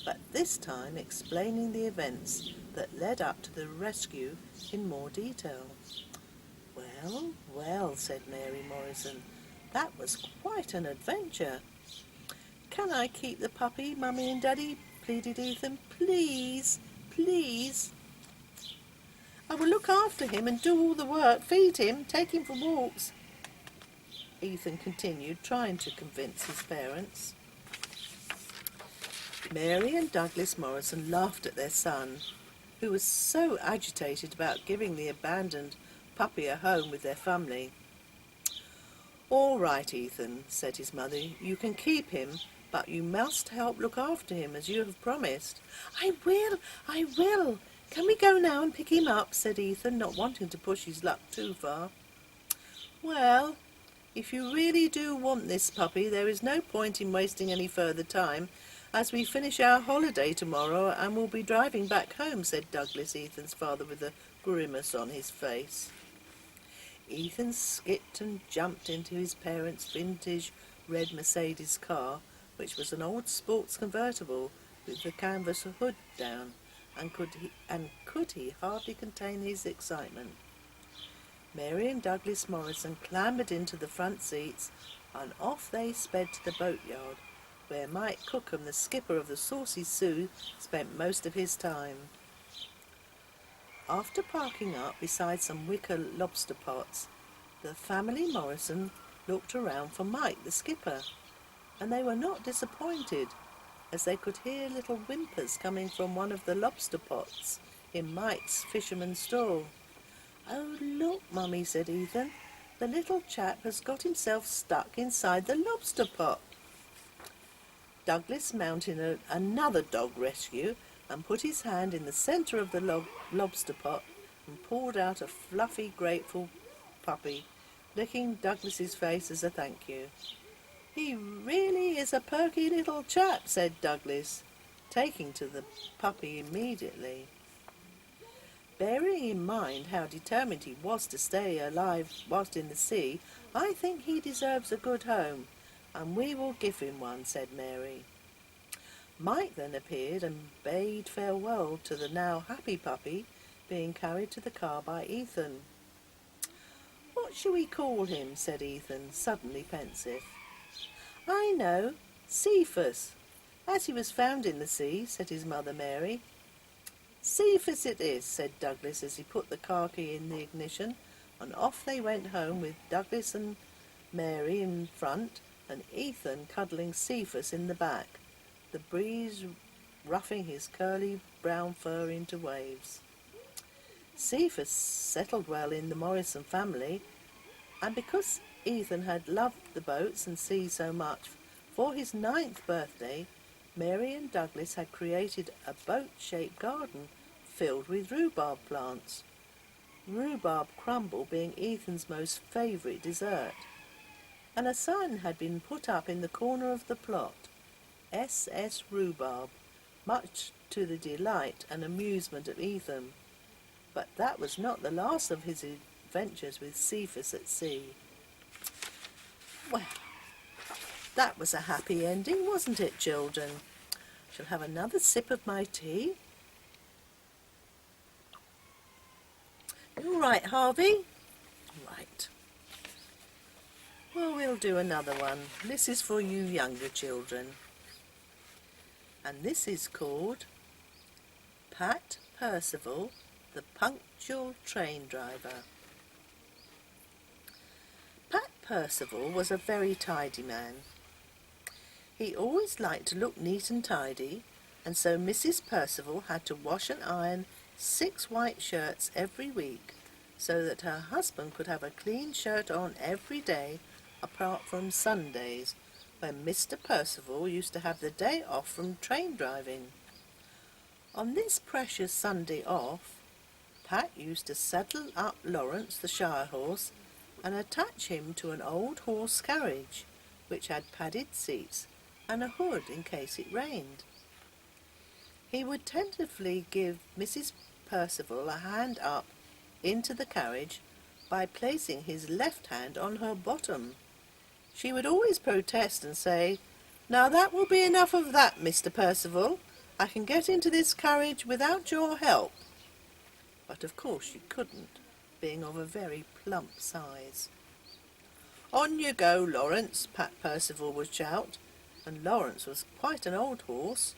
Speaker 2: but this time explaining the events that led up to the rescue in more detail. "Well, well," said Mary Morrison, "that was quite an adventure." "Can I keep the puppy, Mummy and Daddy?" pleaded Ethan. "Please, please." "I will look after him and do all the work, feed him, take him for walks," Ethan continued, trying to convince his parents. Mary and Douglas Morrison laughed at their son, who was so agitated about giving the abandoned puppy a home with their family. "All right, Ethan," said his mother, "you can keep him, but you must help look after him as you have promised." I will. Can we go now and pick him up?" said Ethan, not wanting to push his luck too far. "Well, if you really do want this puppy, there is no point in wasting any further time, as we finish our holiday tomorrow and will be driving back home," said Douglas, Ethan's father, with a grimace on his face. Ethan skipped and jumped into his parents' vintage red Mercedes car, which was an old sports convertible with the canvas hood down, and could he hardly contain his excitement. Mary and Douglas Morrison clambered into the front seats, and off they sped to the boatyard, where Mike Cookham, the skipper of the Saucy Sue, spent most of his time. After parking up beside some wicker lobster pots, the family Morrison looked around for Mike, the skipper, and they were not disappointed, as they could hear little whimpers coming from one of the lobster pots in Mike's fisherman's stall. "Oh, look, Mummy," said Ethan, "the little chap has got himself stuck inside the lobster pot." Douglas mounted another dog rescue and put his hand in the centre of the lobster pot and pulled out a fluffy, grateful puppy, licking Douglas's face as a thank you. "He really is a perky little chap," said Douglas, taking to the puppy immediately. "Bearing in mind how determined he was to stay alive whilst in the sea, I think he deserves a good home, and we will give him one," said Mary. Mike then appeared and bade farewell to the now happy puppy, being carried to the car by Ethan. "What shall we call him?" said Ethan, suddenly pensive. "I know, Cephas, as he was found in the sea," said his mother Mary. "Cephas it is," said Douglas as he put the car key in the ignition, and off they went home with Douglas and Mary in front and Ethan cuddling Cephas in the back, the breeze ruffing his curly brown fur into waves. Cephas settled well in the Morrison family, and because Ethan had loved the boats and sea so much, for his 9th birthday, Mary and Douglas had created a boat-shaped garden filled with rhubarb plants, rhubarb crumble being Ethan's most favourite dessert, and a sign had been put up in the corner of the plot, SS Rhubarb, much to the delight and amusement of Ethan. But that was not the last of his adventures with Cephas at sea. Well, that was a happy ending, wasn't it, children? Shall have another sip of my tea. You all right, Harvey? Right. Well, we'll do another one. This is for you younger children. And this is called Pat Percival, the Punctual Train Driver. Pat Percival was a very tidy man. He always liked to look neat and tidy, and so Mrs. Percival had to wash and iron 6 white shirts every week, so that her husband could have a clean shirt on every day, apart from Sundays, when Mr. Percival used to have the day off from train driving. On this precious Sunday off, Pat used to saddle up Lawrence, the Shire horse, and attach him to an old horse carriage, which had padded seats and a hood in case it rained. He would tentatively give Mrs. Percival a hand up into the carriage by placing his left hand on her bottom. She would always protest and say, "Now that will be enough of that, Mr. Percival. I can get into this carriage without your help." But of course she couldn't, being of a very plump size. "On you go, Lawrence," Pat Percival would shout, and Lawrence was quite an old horse,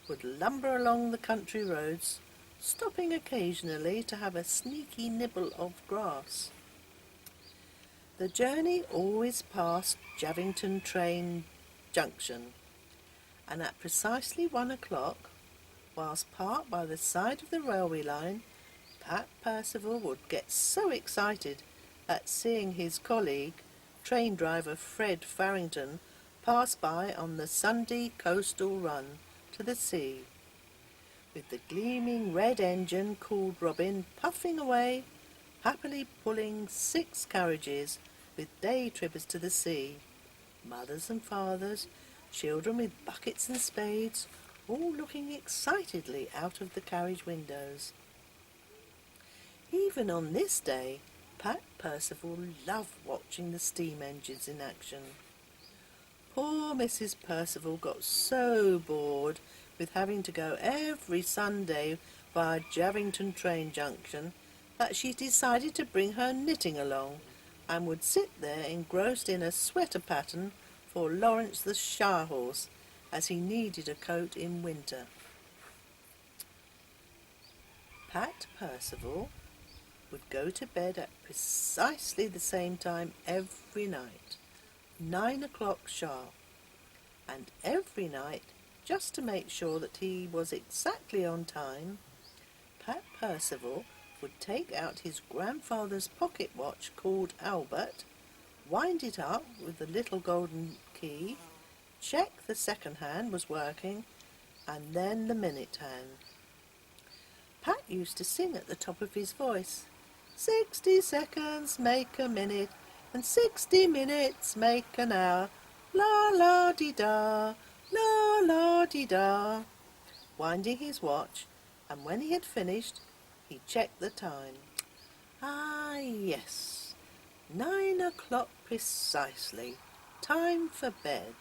Speaker 2: would lumber along the country roads, stopping occasionally to have a sneaky nibble of grass. The journey always passed Javington Train Junction, and at precisely 1 o'clock, whilst parked by the side of the railway line, Pat Percival would get so excited at seeing his colleague, train driver Fred Farrington, pass by on the Sunday coastal run to the sea, with the gleaming red engine called Robin puffing away, happily pulling 6 carriages with day trippers to the sea, mothers and fathers, children with buckets and spades, all looking excitedly out of the carriage windows. Even on this day, Pat Percival loved watching the steam engines in action. Poor Mrs. Percival got so bored with having to go every Sunday via Javington Train Junction that she decided to bring her knitting along, and would sit there engrossed in a sweater pattern for Lawrence the Shire horse, as he needed a coat in winter. Pat Percival would go to bed at precisely the same time every night, 9 o'clock sharp, and every night, just to make sure that he was exactly on time, Pat Percival would take out his grandfather's pocket watch called Albert, wind it up with the little golden key, check the second hand was working, and then the minute hand. Pat used to sing at the top of his voice, 60 seconds make a minute, and 60 minutes make an hour, la-la-dee-da, la-la-dee-da, winding his watch, and when he had finished, he checked the time. Ah, yes, 9 o'clock precisely, time for bed.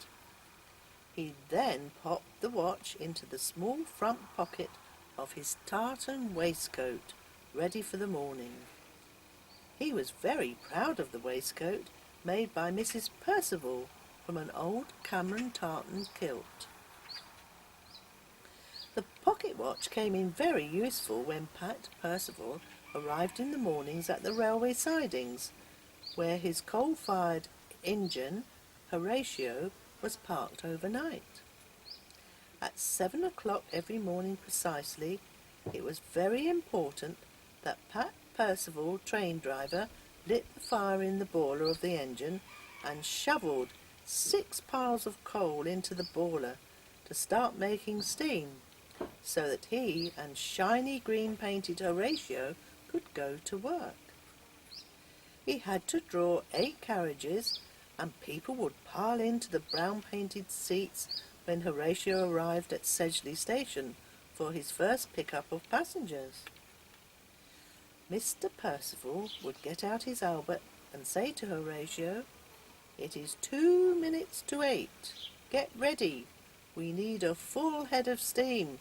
Speaker 2: He then popped the watch into the small front pocket of his tartan waistcoat, ready for the morning. He was very proud of the waistcoat made by Mrs. Percival from an old Cameron tartan kilt. The pocket watch came in very useful when Pat Percival arrived in the mornings at the railway sidings, where his coal-fired engine, Horatio, was parked overnight. At 7 o'clock every morning precisely, it was very important that Pat Percival, train driver, lit the fire in the boiler of the engine and shovelled 6 piles of coal into the boiler to start making steam, so that he and shiny green-painted Horatio could go to work. He had to draw 8 carriages, and people would pile into the brown-painted seats when Horatio arrived at Sedgley Station for his first pick-up of passengers. Mr. Percival would get out his Albert and say to Horatio, "It is 2 minutes to 8. Get ready. We need a full head of steam,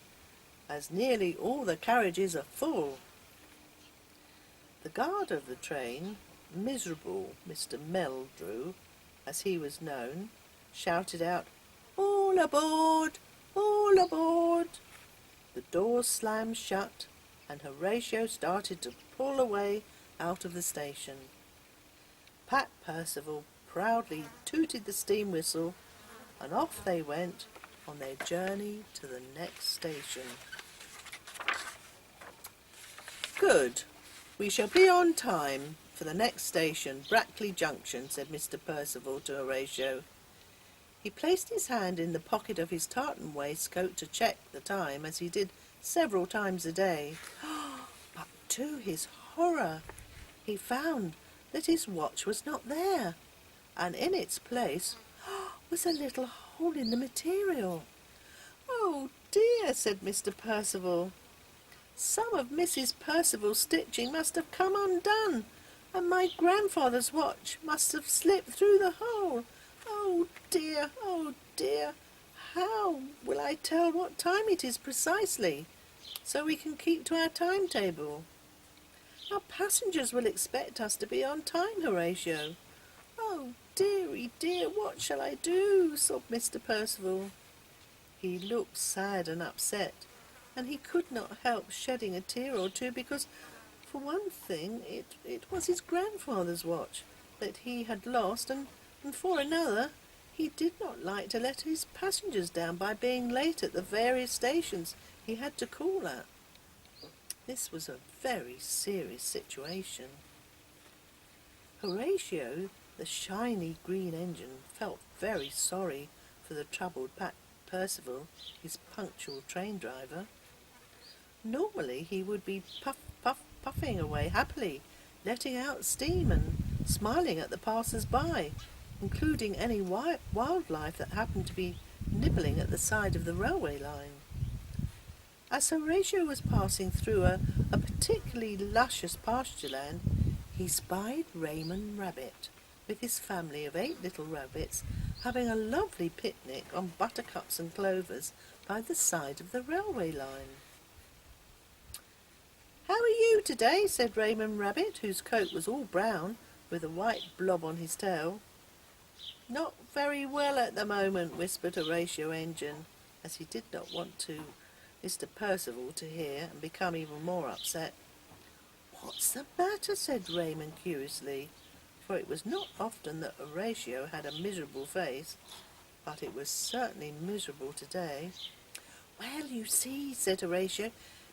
Speaker 2: as nearly all the carriages are full. The guard of the train, miserable Mr. Meldrew, as he was known, shouted out, "All aboard! All aboard!" The doors slammed shut, and Horatio started to pull away out of the station. Pat Percival proudly tooted the steam whistle, and off they went on their journey to the next station. "Good. We shall be on time for the next station, Brackley Junction," said Mr. Percival to Horatio. He placed his hand in the pocket of his tartan waistcoat to check the time, as he did several times a day. But to his horror, he found that his watch was not there, and in its place was a little hole in the material. "Oh dear," said Mr. Percival. "Some of Mrs. Percival's stitching must have come undone, and my grandfather's watch must have slipped through the hole. Oh dear, oh dear. How will I tell what time it is precisely, so we can keep to our timetable? Our passengers will expect us to be on time, Horatio. Oh dearie dear, what shall I do?" sobbed Mr. Percival. He looked sad and upset, and he could not help shedding a tear or two, because, for one thing, it was his grandfather's watch that he had lost, and for another, he did not like to let his passengers down by being late at the various stations he had to call at. This was a very serious situation. Horatio, the shiny green engine, felt very sorry for the troubled Pat Percival, his punctual train driver. Normally he would be puffing away happily, letting out steam and smiling at the passers-by, including any wildlife that happened to be nibbling at the side of the railway line. As Horatio was passing through a particularly luscious pasture land, he spied Raymond Rabbit, with his family of 8 little rabbits, having a lovely picnic on buttercups and clovers by the side of the railway line. "How are you today?" said Raymond Rabbit, whose coat was all brown, with a white blob on his tail. "Not very well at the moment," whispered Horatio Engine, as he did not want Mr. Percival to hear and become even more upset. "What's the matter?" said Raymond curiously, for it was not often that Horatio had a miserable face, but it was certainly miserable today. "Well, you see," said Horatio,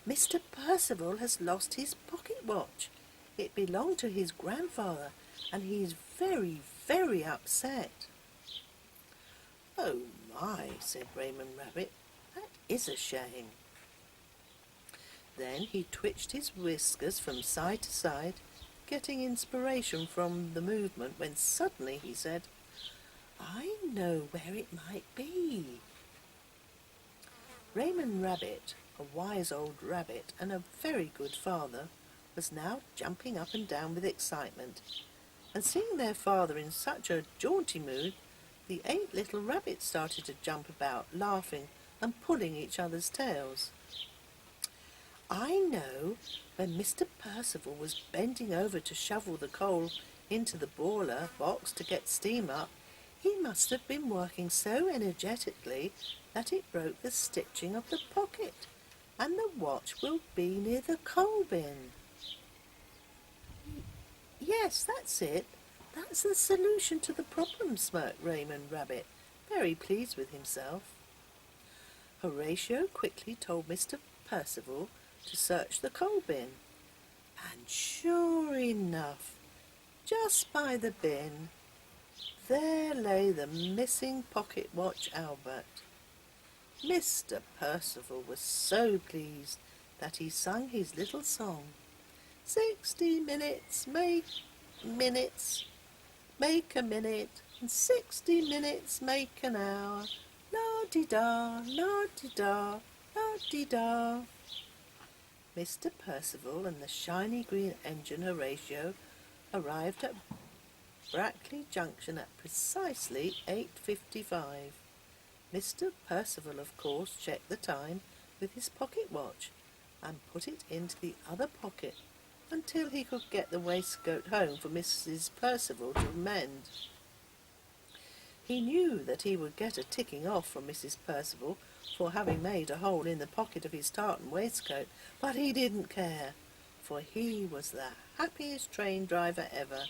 Speaker 2: "Mr. Percival has lost his pocket watch. It belonged to his grandfather, and he is very, very upset." "Oh my," said Raymond Rabbit, "that is a shame." Then he twitched his whiskers from side to side, getting inspiration from the movement, when suddenly he said, "I know where it might be." Raymond Rabbit, a wise old rabbit and a very good father, was now jumping up and down with excitement, and seeing their father in such a jaunty mood, the 8 little rabbits started to jump about, laughing and pulling each other's tails. "I know when Mr. Percival was bending over to shovel the coal into the boiler box to get steam up, he must have been working so energetically that it broke the stitching of the pocket, and the watch will be near the coal bin." "Yes, that's it. That's the solution to the problem," smirked Raymond Rabbit, very pleased with himself. Horatio quickly told Mr. Percival to search the coal bin, and sure enough, just by the bin, there lay the missing pocket watch Albert. Mr. Percival was so pleased that he sung his little song. 60 minutes make minutes, make a minute, and 60 minutes make an hour. La-di-da, la-di-da, la-di-da. Mr. Percival and the shiny green engine Horatio arrived at Brackley Junction at precisely 8:55. Mr. Percival, of course, checked the time with his pocket watch and put it into the other pocket until he could get the waistcoat home for Mrs. Percival to mend. He knew that he would get a ticking off from Mrs. Percival for having made a hole in the pocket of his tartan waistcoat, but he didn't care, for he was the happiest train driver ever,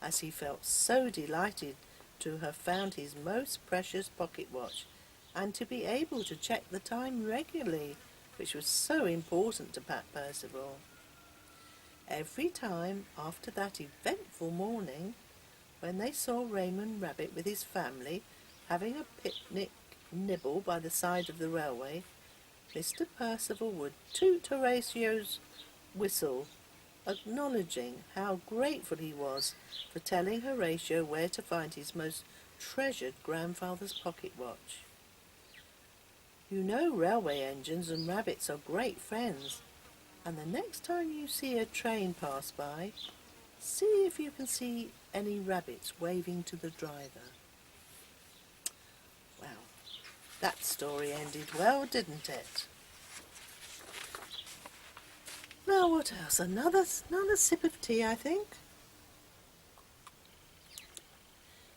Speaker 2: as he felt so delighted to have found his most precious pocket watch, and to be able to check the time regularly, which was so important to Pat Percival. Every time after that eventful morning, when they saw Raymond Rabbit with his family having a picnic nibble by the side of the railway, Mr. Percival would toot Horatio's whistle, acknowledging how grateful he was for telling Horatio where to find his most treasured grandfather's pocket watch. You know railway engines and rabbits are great friends, and the next time you see a train pass by, see if you can see any rabbits waving to the driver. Well, that story ended well, didn't it? Now what else? Another sip of tea, I think.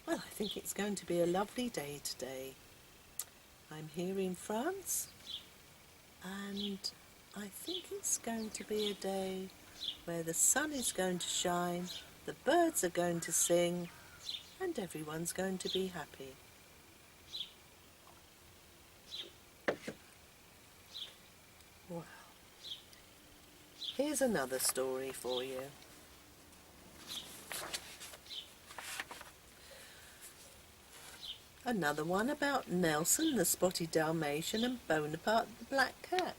Speaker 2: Well, I think it's going to be a lovely day today. I'm here in France, and I think it's going to be a day where the sun is going to shine, the birds are going to sing, and everyone's going to be happy. Well, here's another story for you. Another one about Nelson the spotted Dalmatian and Bonaparte the black cat.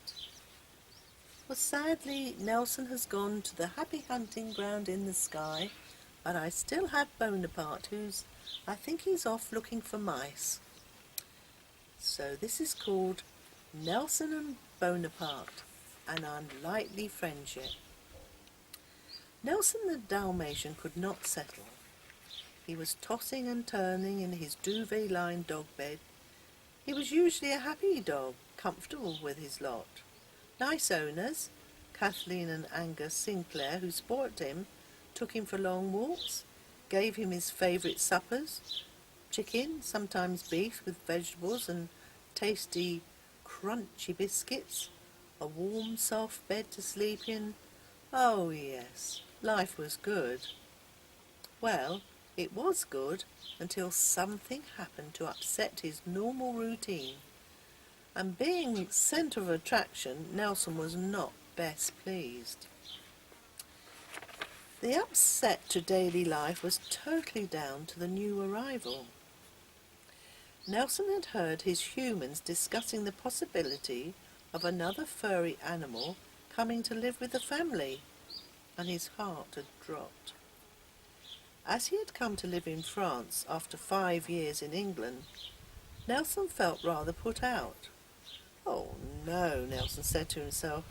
Speaker 2: Well, sadly, Nelson has gone to the happy hunting ground in the sky, but I still have Bonaparte, I think he's off looking for mice. So this is called Nelson and Bonaparte, an unlikely friendship. Nelson the Dalmatian could not settle. He was tossing and turning in his duvet-lined dog bed. He was usually a happy dog, comfortable with his lot. Nice owners, Kathleen and Angus Sinclair, who spoilt him, took him for long walks, gave him his favourite suppers, chicken, sometimes beef with vegetables and tasty, crunchy biscuits, a warm, soft bed to sleep in. Oh yes, life was good. Well, it was good until something happened to upset his normal routine. And being centre of attraction, Nelson was not best pleased. The upset to daily life was totally down to the new arrival. Nelson had heard his humans discussing the possibility of another furry animal coming to live with the family, and his heart had dropped. As he had come to live in France after 5 years in England, Nelson felt rather put out. Oh no, Nelson said to himself,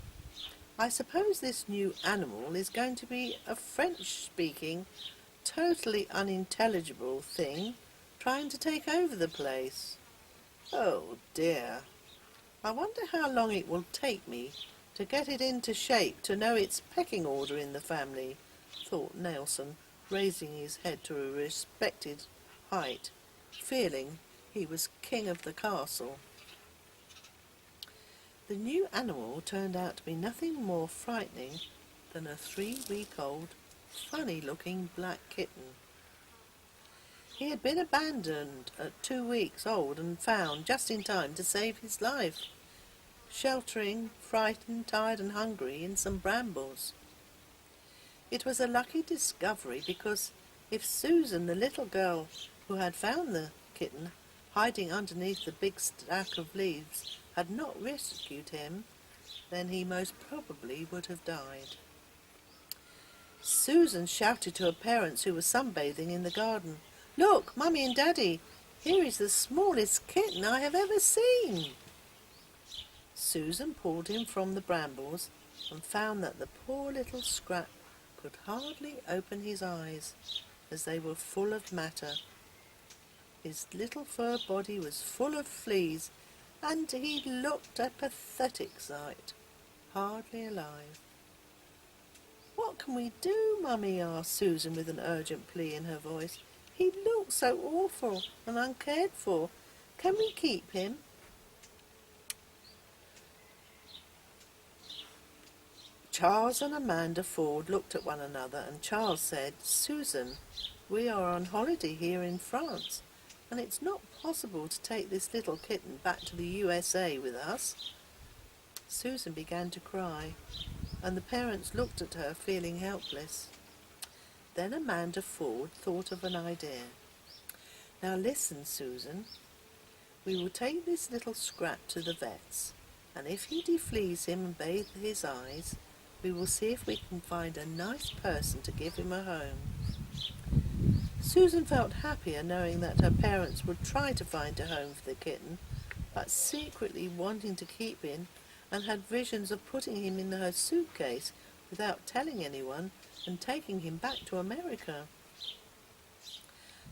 Speaker 2: I suppose this new animal is going to be a French-speaking, totally unintelligible thing trying to take over the place. Oh dear, I wonder how long it will take me to get it into shape to know its pecking order in the family, thought Nelson, raising his head to a respected height, feeling he was king of the castle. The new animal turned out to be nothing more frightening than a 3-week-old, funny-looking black kitten. He had been abandoned at 2 weeks old and found just in time to save his life, sheltering, frightened, tired and hungry in some brambles. It was a lucky discovery because if Susan, the little girl who had found the kitten hiding underneath the big stack of leaves, had not rescued him, then he most probably would have died. Susan shouted to her parents who were sunbathing in the garden, Look, Mummy and Daddy, here is the smallest kitten I have ever seen. Susan pulled him from the brambles and found that the poor little scrap could hardly open his eyes, as they were full of matter. His little fur body was full of fleas, and he looked a pathetic sight, hardly alive. "What can we do, Mummy?" asked Susan with an urgent plea in her voice. "He looks so awful and uncared for. Can we keep him?" Charles and Amanda Ford looked at one another, and Charles said, "Susan, we are on holiday here in France, and it's not possible to take this little kitten back to the USA with us." Susan began to cry, and the parents looked at her, feeling helpless. Then Amanda Ford thought of an idea. "Now listen, Susan. We will take this little Scrap to the vet's, and if he deflees him and bathes his eyes, we will see if we can find a nice person to give him a home." Susan felt happier knowing that her parents would try to find a home for the kitten, but secretly wanting to keep him, and had visions of putting him in her suitcase without telling anyone and taking him back to America.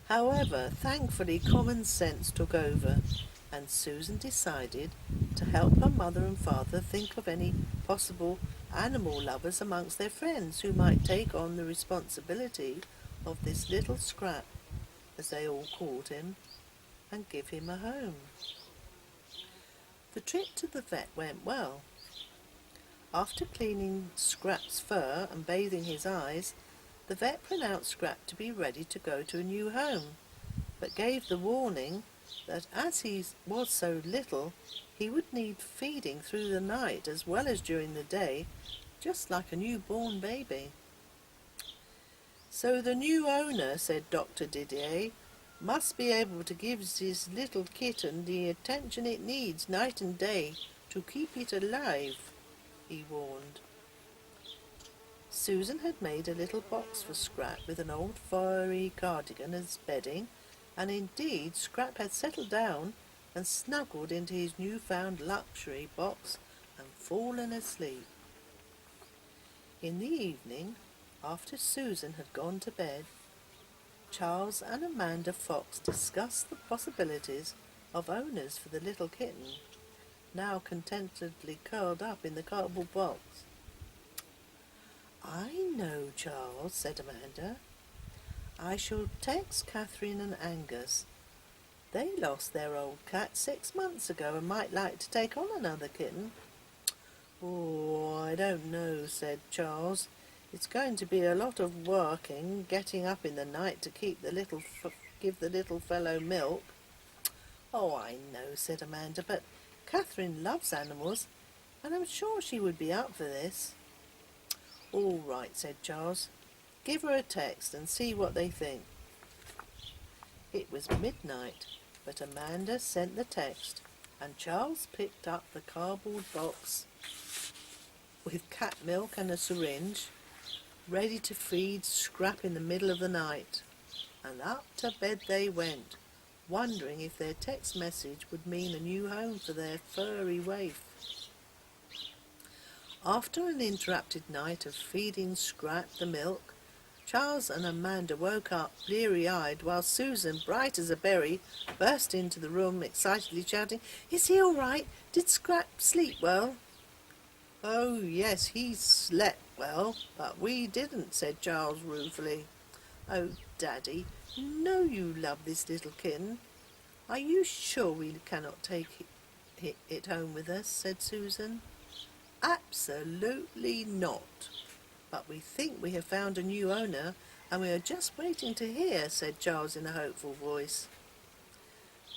Speaker 2: However, thankfully common sense took over, and Susan decided to help her mother and father think of any possible animal lovers amongst their friends who might take on the responsibility of this little Scrap, as they all called him, and give him a home. The trip to the vet went well. After cleaning Scrap's fur and bathing his eyes, the vet pronounced Scrap to be ready to go to a new home, but gave the warning that as he was so little, he would need feeding through the night as well as during the day, just like a newborn baby. "So the new owner," said Dr. Didier, "must be able to give this little kitten the attention it needs night and day to keep it alive," he warned. Susan had made a little box for Scrap with an old furry cardigan as bedding, and indeed Scrap had settled down and snuggled into his new-found luxury box and fallen asleep. In the evening, after Susan had gone to bed, Charles and Amanda Fox discussed the possibilities of owners for the little kitten, now contentedly curled up in the cardboard box. "I know, Charles," said Amanda. "I shall text Catherine and Angus. They lost their old cat 6 months ago and might like to take on another kitten." "Oh, I don't know," said Charles. "It's going to be a lot of working, getting up in the night to keep give the little fellow milk." "Oh, I know," said Amanda, "but Catherine loves animals, and I'm sure she would be up for this." "All right," said Charles. "Give her a text and see what they think." It was midnight, but Amanda sent the text, and Charles picked up the cardboard box with cat milk and a syringe, ready to feed Scrap in the middle of the night, and up to bed they went, wondering if their text message would mean a new home for their furry waif. After an interrupted night of feeding Scrap the milk, Charles and Amanda woke up bleary-eyed while Susan, bright as a berry, burst into the room excitedly shouting, "Is he all right? Did Scrap sleep well?" "Oh, yes, he slept well, but we didn't," said Charles ruefully. "Oh, Daddy, you know you love this little kitten. Are you sure we cannot take it home with us?" said Susan. "Absolutely not. But we think we have found a new owner, and we are just waiting to hear," said Charles in a hopeful voice.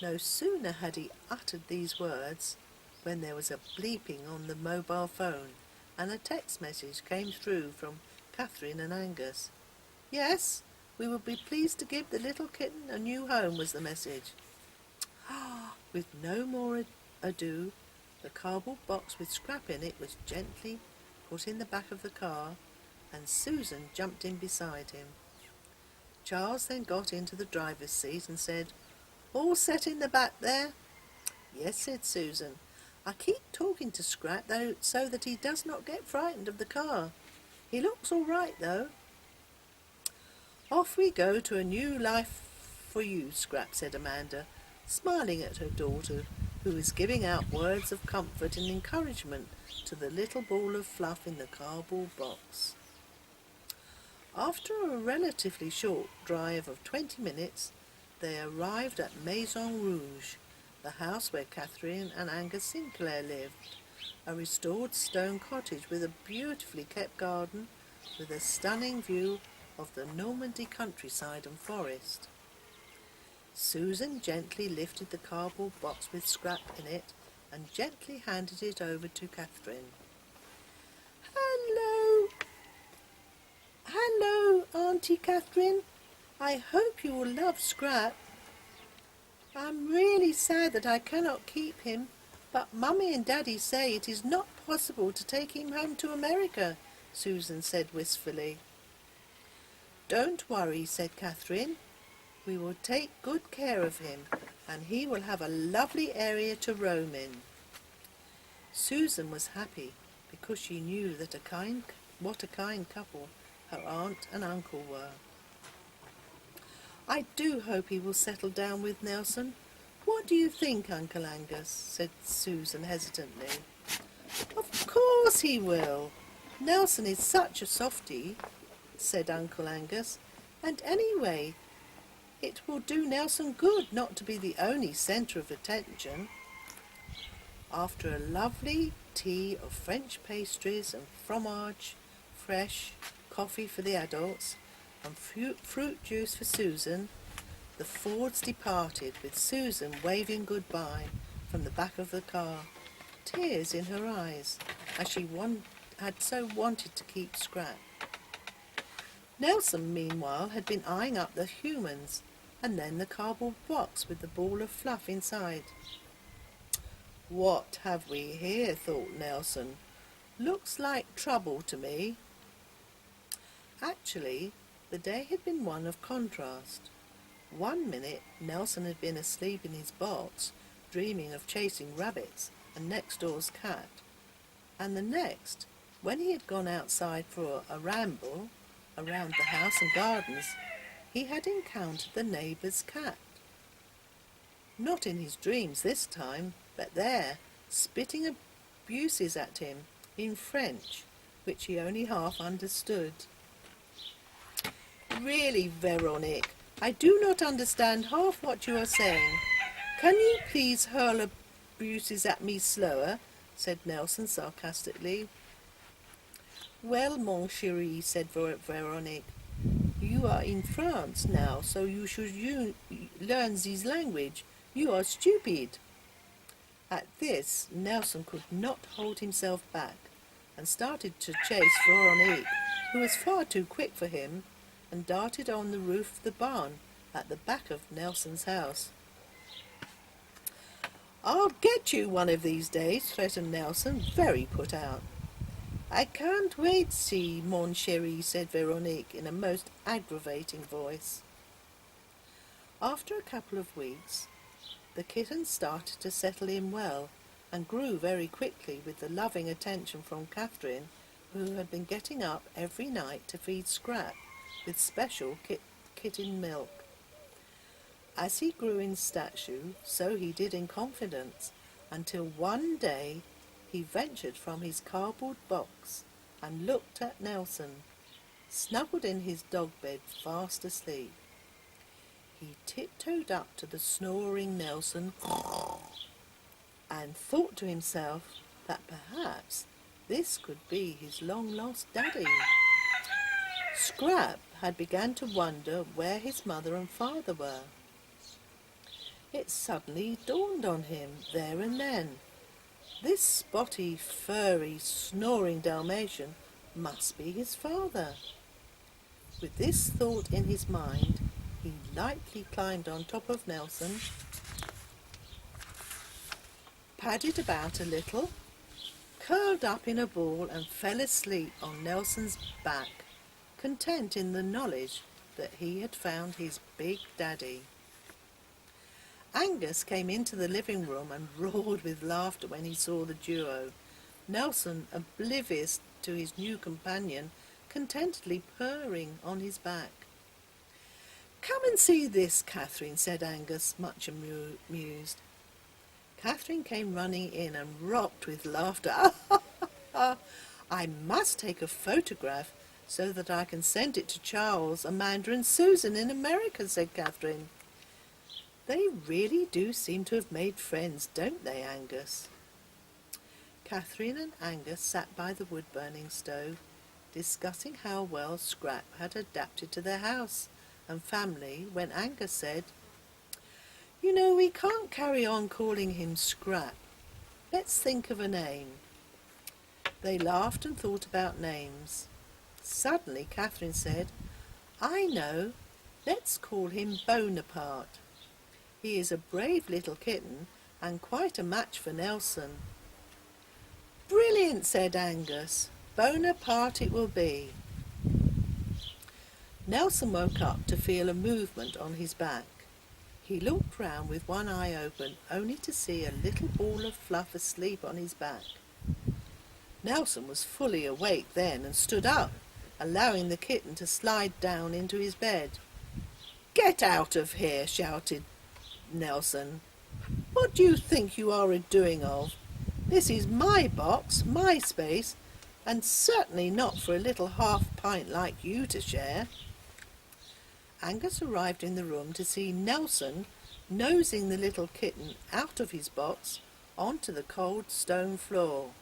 Speaker 2: No sooner had he uttered these words when there was a bleeping on the mobile phone, and a text message came through from Catherine and Angus. "Yes, we would be pleased to give the little kitten a new home," was the message. With no more ado, the cardboard box with Scrap in it was gently put in the back of the car, and Susan jumped in beside him. Charles then got into the driver's seat and said, "All set in the back there?" "Yes," said Susan. "I keep talking to Scrap though, so that he does not get frightened of the car. He looks all right though." Off we go to a new life for you, Scrap, said Amanda, smiling at her daughter, who was giving out words of comfort and encouragement to the little ball of fluff in the cardboard box. After a relatively short drive of 20 minutes, they arrived at Maison Rouge, the house where Catherine and Angus Sinclair lived, a restored stone cottage with a beautifully kept garden with a stunning view of the Normandy countryside and forest. Susan gently lifted the cardboard box with Scrap in it and gently handed it over to Catherine. "Hello, hello, Auntie Catherine. I hope you will love Scrap. I'm really sad that I cannot keep him, but Mummy and Daddy say it is not possible to take him home to America," Susan said wistfully. "Don't worry," said Catherine. "We will take good care of him, and he will have a lovely area to roam in." Susan was happy because she knew that what a kind couple her aunt and uncle were. "I do hope he will settle down with Nelson. What do you think, Uncle Angus?" said Susan hesitantly. "Of course he will. Nelson is such a softy," said Uncle Angus, "and anyway, it will do Nelson good not to be the only centre of attention." After a lovely tea of French pastries and fromage, fresh coffee for the adults, and fruit juice for Susan, the Fords departed, with Susan waving goodbye from the back of the car, tears in her eyes, as she had so wanted to keep Scrap. Nelson, meanwhile, had been eyeing up the humans, and then the cardboard box with the ball of fluff inside. "What have we here?" thought Nelson. "Looks like trouble to me." Actually, the day had been one of contrast. One minute Nelson had been asleep in his box, dreaming of chasing rabbits and next door's cat, and the next, when he had gone outside for a ramble around the house and gardens, he had encountered the neighbour's cat. Not in his dreams this time, but there, spitting abuses at him in French, which he only half understood. "Really, Veronique, I do not understand half what you are saying. Can you please hurl abuses at me slower?" said Nelson sarcastically. "Well, mon chéri," said Veronique, "you are in France now, so you should learn this language. You are stupid." At this, Nelson could not hold himself back, and started to chase Veronique, who was far too quick for him, and darted on the roof of the barn at the back of Nelson's house. "I'll get you one of these days," threatened Nelson, very put out. "I can't wait, see, mon chéri," said Veronique in a most aggravating voice. After a couple of weeks, the kitten started to settle in well, and grew very quickly with the loving attention from Catherine, who had been getting up every night to feed Scrap with special kitten milk. As he grew in stature, so he did in confidence, until one day he ventured from his cardboard box and looked at Nelson, snuggled in his dog bed fast asleep. He tiptoed up to the snoring Nelson and thought to himself that perhaps this could be his long-lost daddy. Scrap had begun to wonder where his mother and father were. It suddenly dawned on him there and then. This spotty, furry, snoring Dalmatian must be his father. With this thought in his mind, he lightly climbed on top of Nelson, padded about a little, curled up in a ball and fell asleep on Nelson's back, content in the knowledge that he had found his big daddy. Angus came into the living room and roared with laughter when he saw the duo. Nelson, oblivious to his new companion, contentedly purring on his back. "Come and see this, Catherine," said Angus, much amused. Catherine came running in and rocked with laughter. "I must take a photograph so that I can send it to Charles, Amanda and Susan in America," said Catherine. "They really do seem to have made friends, don't they, Angus?" Catherine and Angus sat by the wood-burning stove, discussing how well Scrap had adapted to their house and family, when Angus said, "You know, we can't carry on calling him Scrap. Let's think of a name." They laughed and thought about names. Suddenly Catherine said, "I know, let's call him Bonaparte. He is a brave little kitten and quite a match for Nelson." "Brilliant," said Angus. "Bonaparte it will be." Nelson woke up to feel a movement on his back. He looked round with one eye open, only to see a little ball of fluff asleep on his back. Nelson was fully awake then and stood up, allowing the kitten to slide down into his bed. "Get out of here," shouted Nelson. "What do you think you are a-doing of? This is my box, my space, and certainly not for a little half-pint like you to share." Angus arrived in the room to see Nelson nosing the little kitten out of his box onto the cold stone floor.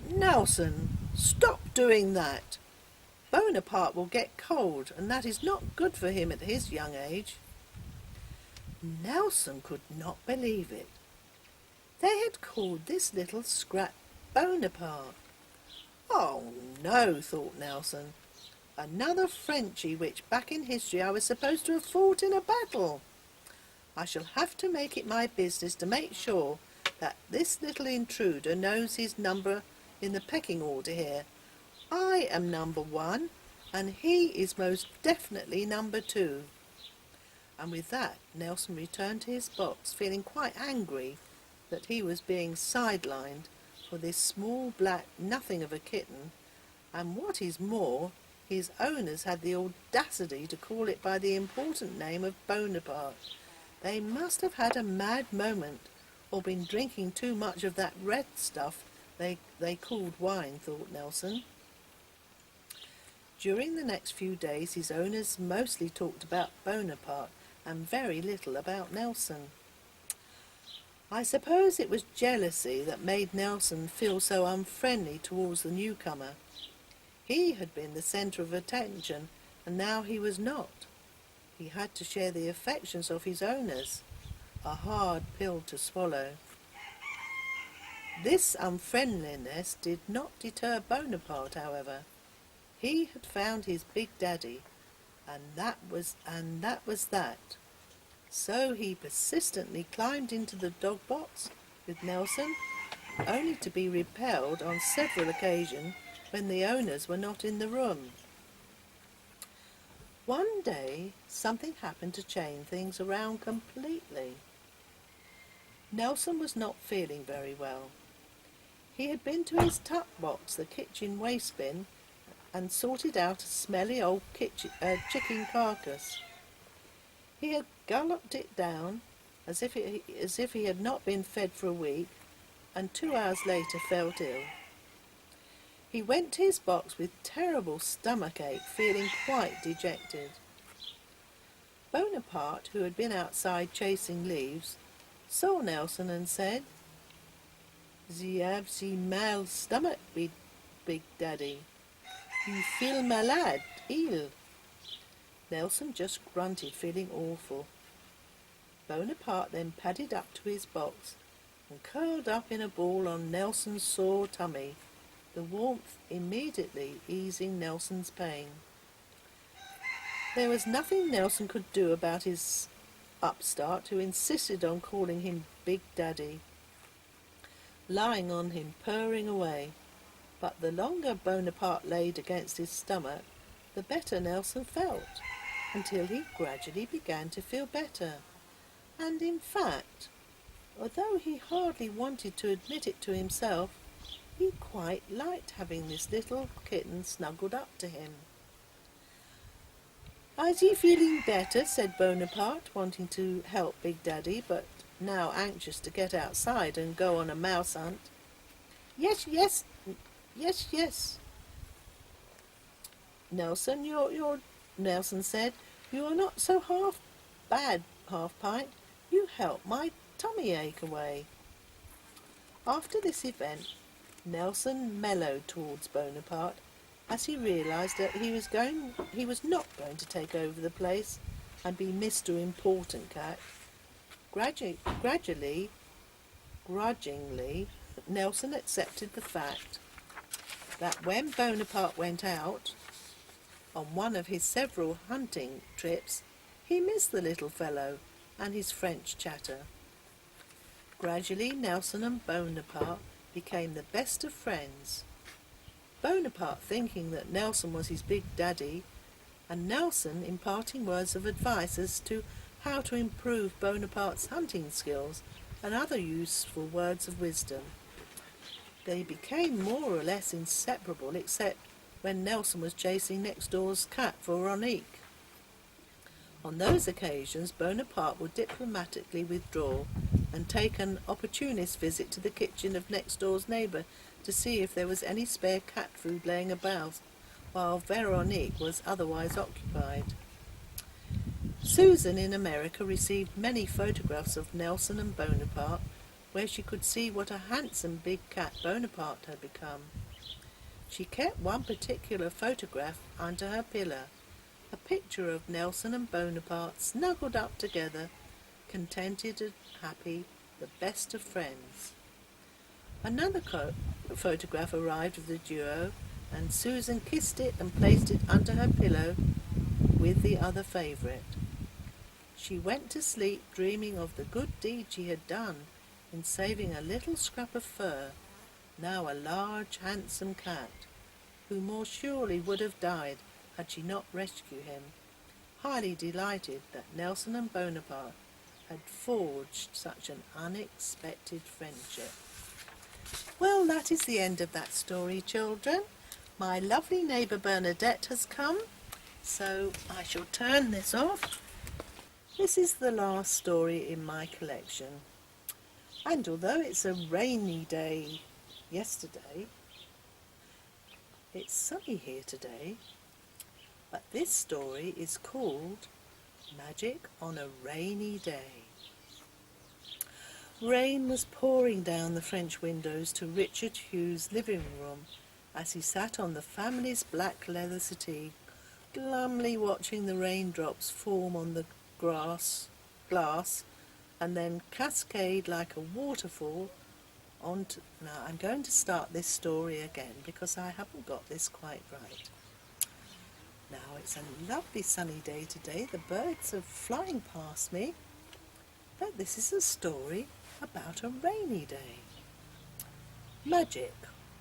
Speaker 2: "Nelson, stop doing that. Bonaparte will get cold, and that is not good for him at his young age." Nelson could not believe it. They had called this little Scrap Bonaparte. "Oh no," thought Nelson. "Another Frenchie which back in history I was supposed to have fought in a battle. I shall have to make it my business to make sure that this little intruder knows his number in the pecking order here. I am number 1, and he is most definitely number 2. And with that, Nelson returned to his box, feeling quite angry that he was being sidelined for this small black nothing of a kitten, and what is more, his owners had the audacity to call it by the important name of Bonaparte. They must have had a mad moment, or been drinking too much of that red stuff they called wine, thought Nelson. During the next few days his owners mostly talked about Bonaparte and very little about Nelson. I suppose it was jealousy that made Nelson feel so unfriendly towards the newcomer. He had been the centre of attention, and now he was not. He had to share the affections of his owners, a hard pill to swallow. This unfriendliness did not deter Bonaparte, however. He had found his big daddy, and that was that. So he persistently climbed into the dog box with Nelson, only to be repelled on several occasions when the owners were not in the room. One day something happened to change things around completely. Nelson was not feeling very well. He had been to his tuck box, the kitchen waste bin, and sorted out a smelly old chicken carcass. He had gulped it down as if he had not been fed for a week, and 2 hours later felt ill. He went to his box with terrible stomachache, feeling quite dejected. Bonaparte, who had been outside chasing leaves, saw Nelson and said, "Thee have the mal stomach, big daddy. You feel malade, ill." Nelson just grunted, feeling awful. Bonaparte then padded up to his box and curled up in a ball on Nelson's sore tummy, the warmth immediately easing Nelson's pain. There was nothing Nelson could do about his upstart, who insisted on calling him Big Daddy, lying on him purring away. But the longer Bonaparte laid against his stomach, the better Nelson felt, until he gradually began to feel better. And in fact, although he hardly wanted to admit it to himself, he quite liked having this little kitten snuggled up to him. "Is he feeling better?" said Bonaparte, wanting to help Big Daddy, but now anxious to get outside and go on a mouse hunt. "Yes, yes, yes. Nelson, Nelson said, "You're not so half bad, Half Pint. You help my tummy ache away." After this event, Nelson mellowed towards Bonaparte, as he realised that he was not going to take over the place and be Mr. Important Cat. Grudgingly, Nelson accepted the fact that when Bonaparte went out on one of his several hunting trips, he missed the little fellow and his French chatter. Gradually, Nelson and Bonaparte became the best of friends. Bonaparte thinking that Nelson was his big daddy, and Nelson imparting words of advice as to how to improve Bonaparte's hunting skills and other useful words of wisdom. They became more or less inseparable, except when Nelson was chasing next door's cat for Veronique. On those occasions, Bonaparte would diplomatically withdraw and take an opportunist visit to the kitchen of next door's neighbour to see if there was any spare cat food laying about, while Veronique was otherwise occupied. Susan in America received many photographs of Nelson and Bonaparte, where she could see what a handsome big cat Bonaparte had become. She kept one particular photograph under her pillow, a picture of Nelson and Bonaparte snuggled up together, contented and happy, the best of friends. Another photograph arrived of the duo, and Susan kissed it and placed it under her pillow with the other favourite. She went to sleep dreaming of the good deed she had done in saving a little scrap of fur, now a large, handsome cat, who more surely would have died had she not rescued him, highly delighted that Nelson and Bonaparte had forged such an unexpected friendship. Well, that is the end of that story, children. My lovely neighbour Bernadette has come, so I shall turn this off. This is the last story in my collection. And although it's a rainy day yesterday, it's sunny here today. But this story is called Magic on a Rainy Day. Rain was pouring down the French windows to Richard Hugh's living room as he sat on the family's black leather settee, glumly watching the raindrops form on the glass, and then cascade like a waterfall onto... Now, I'm going to start this story again because I haven't got this quite right. Now, it's a lovely sunny day today. The birds are flying past me. But this is a story about a rainy day. Magic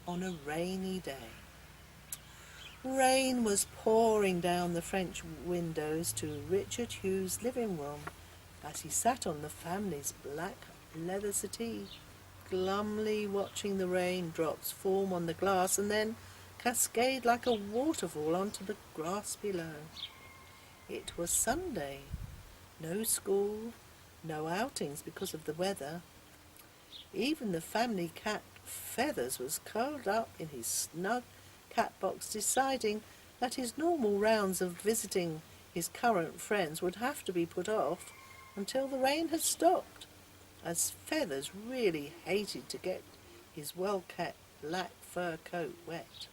Speaker 2: on a rainy day. Rain was pouring down the French windows to Richard Hugh's living room as he sat on the family's black leather settee, glumly watching the raindrops form on the glass and then cascade like a waterfall onto the grass below. It was Sunday. No school, no outings because of the weather. Even the family cat Feathers was curled up in his snug cat box, deciding that his normal rounds of visiting his current friends would have to be put off until the rain had stopped, as Feathers really hated to get his well-kept black fur coat wet.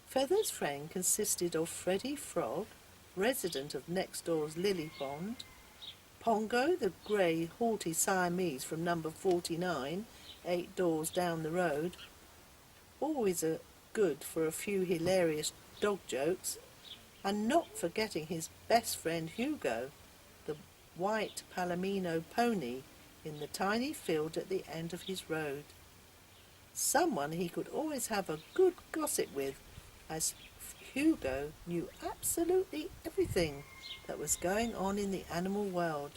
Speaker 2: Feathers' friend consisted of Freddie Frog, resident of next door's lily pond, Pongo, the grey, haughty Siamese from number 49, 8 doors down the road, always good for a few hilarious dog jokes, and not forgetting his best friend Hugo, the white Palomino pony in the tiny field at the end of his road. Someone he could always have a good gossip with, as Hugo knew absolutely everything that was going on in the animal world.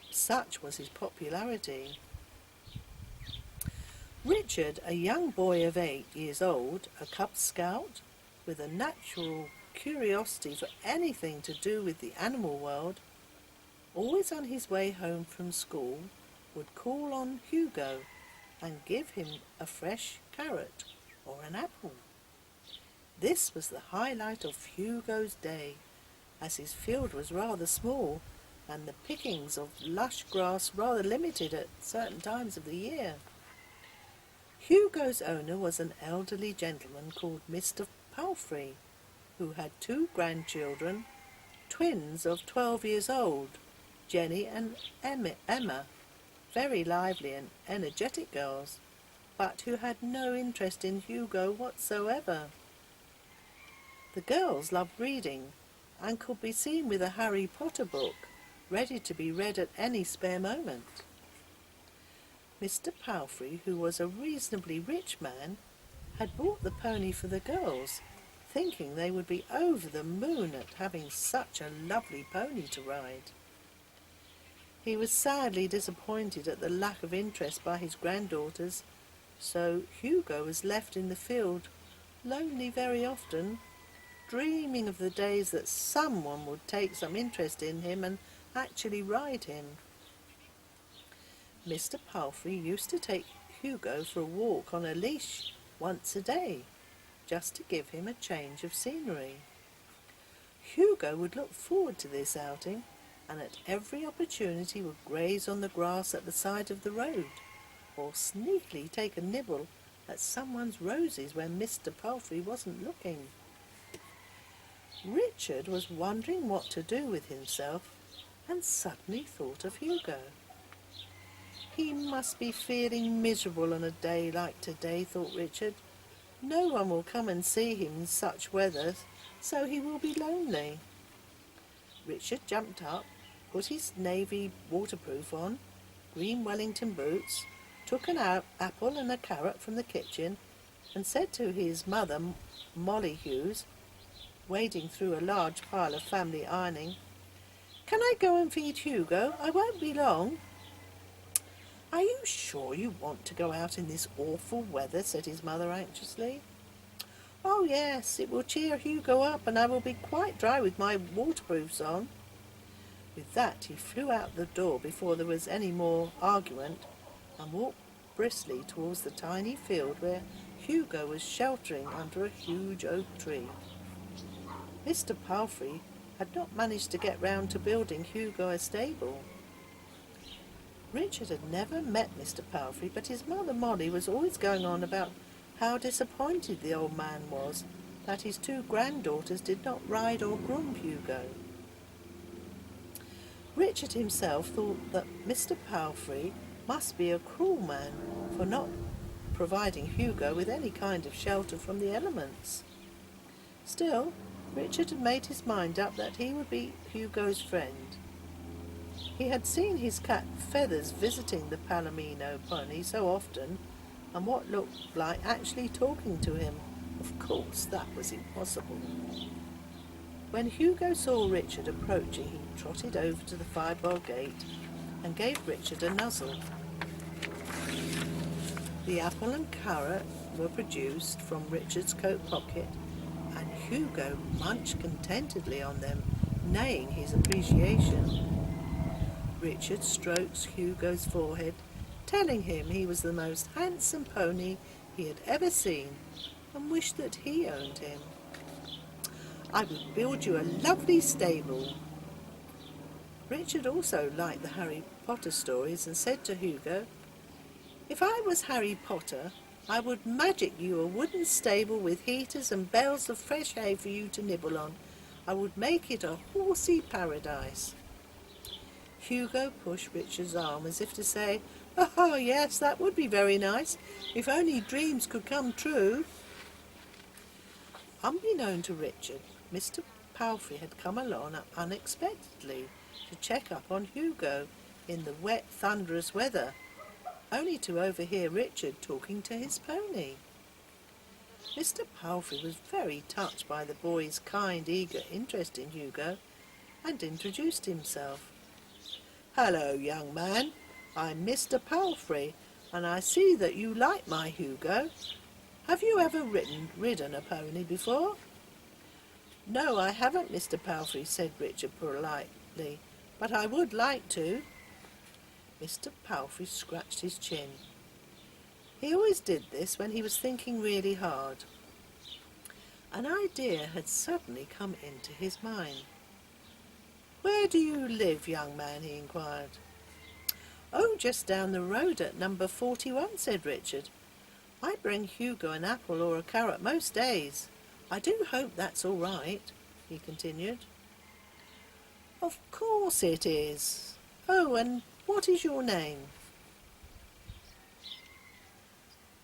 Speaker 2: Such was his popularity. Richard, a young boy of 8 years old, a Cub Scout, with a natural curiosity for anything to do with the animal world, always on his way home from school, would call on Hugo and give him a fresh carrot or an apple. This was the highlight of Hugo's day, as his field was rather small and the pickings of lush grass rather limited at certain times of the year. Hugo's owner was an elderly gentleman called Mr. Palfrey, who had 2 grandchildren, twins of 12 years old, Jenny and Emma, very lively and energetic girls, but who had no interest in Hugo whatsoever. The girls loved reading, and could be seen with a Harry Potter book, ready to be read at any spare moment. Mr. Palfrey, who was a reasonably rich man, had bought the pony for the girls, thinking they would be over the moon at having such a lovely pony to ride. He was sadly disappointed at the lack of interest by his granddaughters, so Hugo was left in the field, lonely very often, dreaming of the days that someone would take some interest in him and actually ride him. Mr. Palfrey used to take Hugo for a walk on a leash once a day, just to give him a change of scenery. Hugo would look forward to this outing, and at every opportunity would graze on the grass at the side of the road, or sneakily take a nibble at someone's roses when Mr. Palfrey wasn't looking. Richard was wondering what to do with himself, and suddenly thought of Hugo. He must be feeling miserable on a day like today, thought Richard. No one will come and see him in such weather, so he will be lonely. Richard jumped up, put his navy waterproof on, green Wellington boots, took an apple and a carrot from the kitchen, and said to his mother, Molly Hughes, wading through a large pile of family ironing, "Can I go and feed Hugo? I won't be long." "Are you sure you want to go out in this awful weather?" said his mother anxiously. "Oh yes, it will cheer Hugo up, and I will be quite dry with my waterproofs on." With that he flew out the door before there was any more argument, and walked briskly towards the tiny field where Hugo was sheltering under a huge oak tree. Mr. Palfrey had not managed to get round to building Hugo a stable. Richard had never met Mr. Palfrey, but his mother Molly was always going on about how disappointed the old man was that his 2 granddaughters did not ride or groom Hugo. Richard himself thought that Mr. Palfrey must be a cruel man for not providing Hugo with any kind of shelter from the elements. Still, Richard had made his mind up that he would be Hugo's friend. He had seen his cat Feathers visiting the Palomino pony so often, and what looked like actually talking to him. Of course, that was impossible. When Hugo saw Richard approaching, he trotted over to the fireball gate and gave Richard a nuzzle. The apple and carrot were produced from Richard's coat pocket, and Hugo munched contentedly on them, neighing his appreciation. Richard stroked Hugo's forehead, telling him he was the most handsome pony he had ever seen, and wished that he owned him. "I would build you a lovely stable." Richard also liked the Harry Potter stories, and said to Hugo, "If I was Harry Potter, I would magic you a wooden stable with heaters and bales of fresh hay for you to nibble on. I would make it a horsey paradise." Hugo pushed Richard's arm as if to say, "Oh yes, that would be very nice, if only dreams could come true." Unbeknown to Richard, Mr. Palfrey had come along unexpectedly to check up on Hugo in the wet, thunderous weather, only to overhear Richard talking to his pony. Mr. Palfrey was very touched by the boy's kind, eager interest in Hugo, and introduced himself. "Hello, young man. I'm Mr. Palfrey, and I see that you like my Hugo. Have you ever ridden a pony before?" "No, I haven't, Mr. Palfrey," said Richard politely, "but I would like to." Mr. Palfrey scratched his chin. He always did this when he was thinking really hard. An idea had suddenly come into his mind. "Where do you live, young man?" he inquired. "Oh, just down the road at number 41, said Richard. "I bring Hugo an apple or a carrot most days. I do hope that's all right," he continued. "Of course it is. Oh, and what is your name?"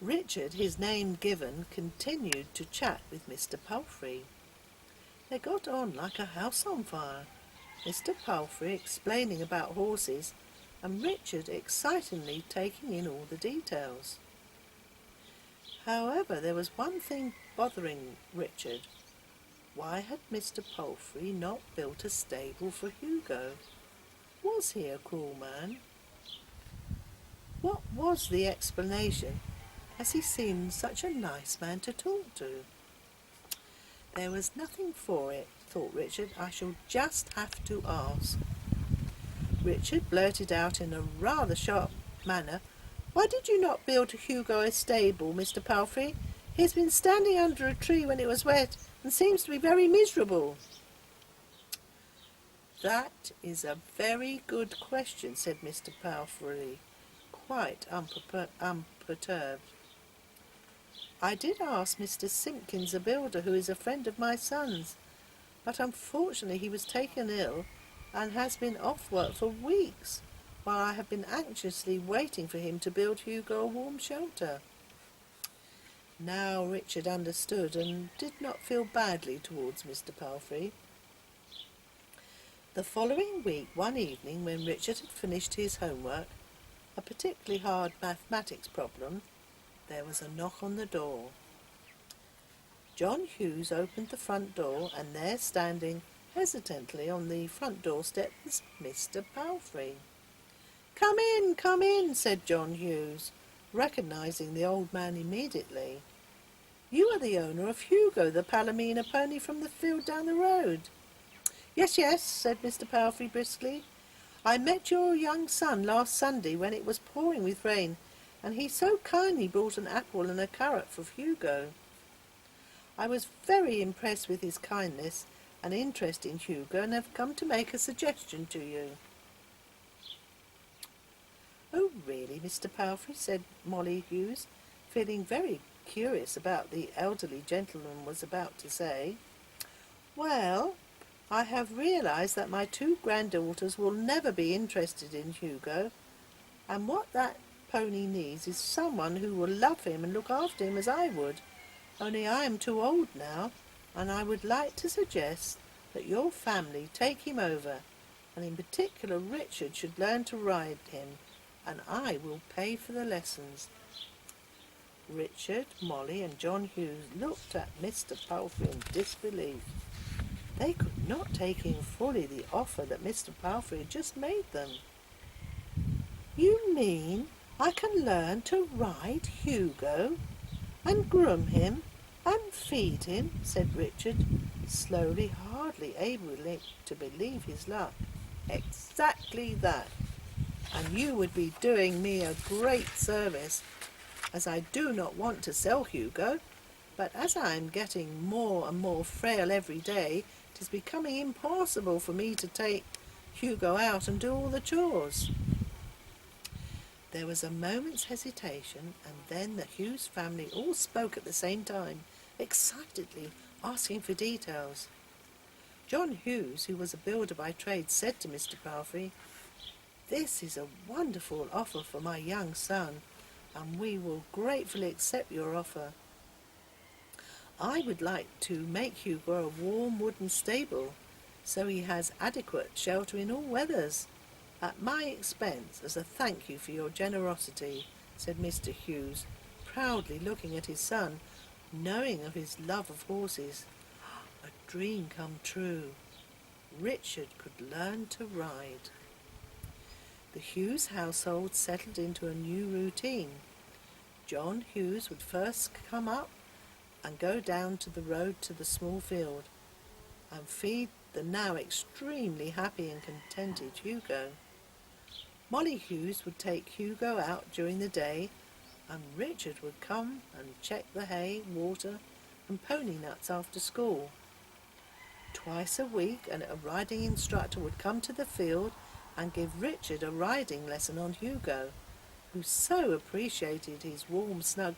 Speaker 2: Richard, his name given, continued to chat with Mr. Palfrey. They got on like a house on fire, Mr. Palfrey explaining about horses, and Richard excitedly taking in all the details. However, there was one thing bothering Richard. Why had Mr. Palfrey not built a stable for Hugo? Was he a cruel man? What was the explanation, as he seemed such a nice man to talk to? There was nothing for it, thought Richard. I shall just have to ask. Richard blurted out in a rather sharp manner, "Why did you not build Hugo a stable, Mr. Palfrey? He has been standing under a tree when it was wet, and seems to be very miserable." "That is a very good question," said Mr. Palfrey, quite unperturbed. "I did ask Mr. Simpkins, a builder, who is a friend of my son's, but unfortunately he was taken ill and has been off work for weeks, while I have been anxiously waiting for him to build Hugo a warm shelter." Now Richard understood and did not feel badly towards Mr. Palfrey. The following week, one evening, when Richard had finished his homework, a particularly hard mathematics problem, there was a knock on the door. John Hughes opened the front door, and there, standing hesitantly on the front doorstep, was Mr. Palfrey. Come in," said John Hughes, recognizing the old man immediately. "You are the owner of Hugo, the Palomino pony from the field down the road." Yes," said Mr. Palfrey briskly. "I met your young son last Sunday when it was pouring with rain, and he so kindly brought an apple and a carrot for Hugo. I was very impressed with his kindness and interest in Hugo, and have come to make a suggestion to you." "Oh, really, Mr. Palfrey?" said Molly Hughes, feeling very curious about the elderly gentleman was about to say. "Well, I have realized that my two granddaughters will never be interested in Hugo, and what that pony needs is someone who will love him and look after him as I would, only I am too old now, and I would like to suggest that your family take him over, and in particular Richard should learn to ride him, and I will pay for the lessons." Richard, Molly, and John Hughes looked at Mr. Palfrey in disbelief. They could not take in fully the offer that Mr. Palfrey had just made them. "You mean I can learn to ride Hugo, and groom him, and feed him?" said Richard, slowly, hardly able to believe his luck. "Exactly that. And you would be doing me a great service, as I do not want to sell Hugo, but as I am getting more and more frail every day, it is becoming impossible for me to take Hugo out and do all the chores." There was a moment's hesitation, and then the Hughes family all spoke at the same time, excitedly asking for details. John Hughes, who was a builder by trade, said to Mr. Palfrey, "This is a wonderful offer for my young son, and we will gratefully accept your offer. I would like to make Hugo a warm wooden stable, so he has adequate shelter in all weathers, at my expense, as a thank you for your generosity," said Mr. Hughes, proudly looking at his son, knowing of his love of horses. A dream come true. Richard could learn to ride. The Hughes household settled into a new routine. John Hughes would first come up and go down to the road to the small field. and feed the now extremely happy and contented Hugo. Molly Hughes would take Hugo out during the day, and Richard would come and check the hay, water and pony nuts after school. Twice a week a riding instructor would come to the field and give Richard a riding lesson on Hugo, who so appreciated his warm, snug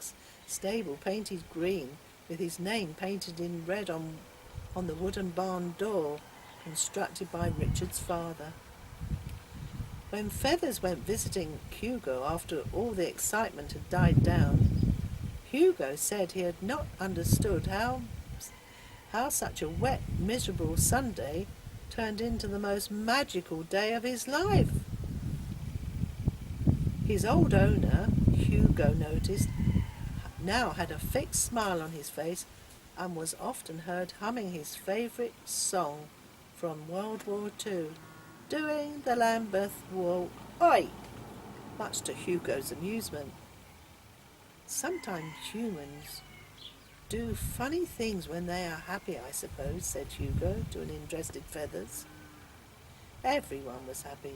Speaker 2: stable painted green with his name painted in red on the wooden barn door constructed by Richard's father. When Feathers went visiting Hugo after all the excitement had died down, Hugo said he had not understood how such a wet, miserable Sunday turned into the most magical day of his life. His old owner, Hugo noticed, now had a fixed smile on his face and was often heard humming his favourite song from World War II, doing the Lambeth Walk, oi! Much to Hugo's amusement. Sometimes humans do funny things when they are happy, I suppose, said Hugo to an interested Feathers. Everyone was happy.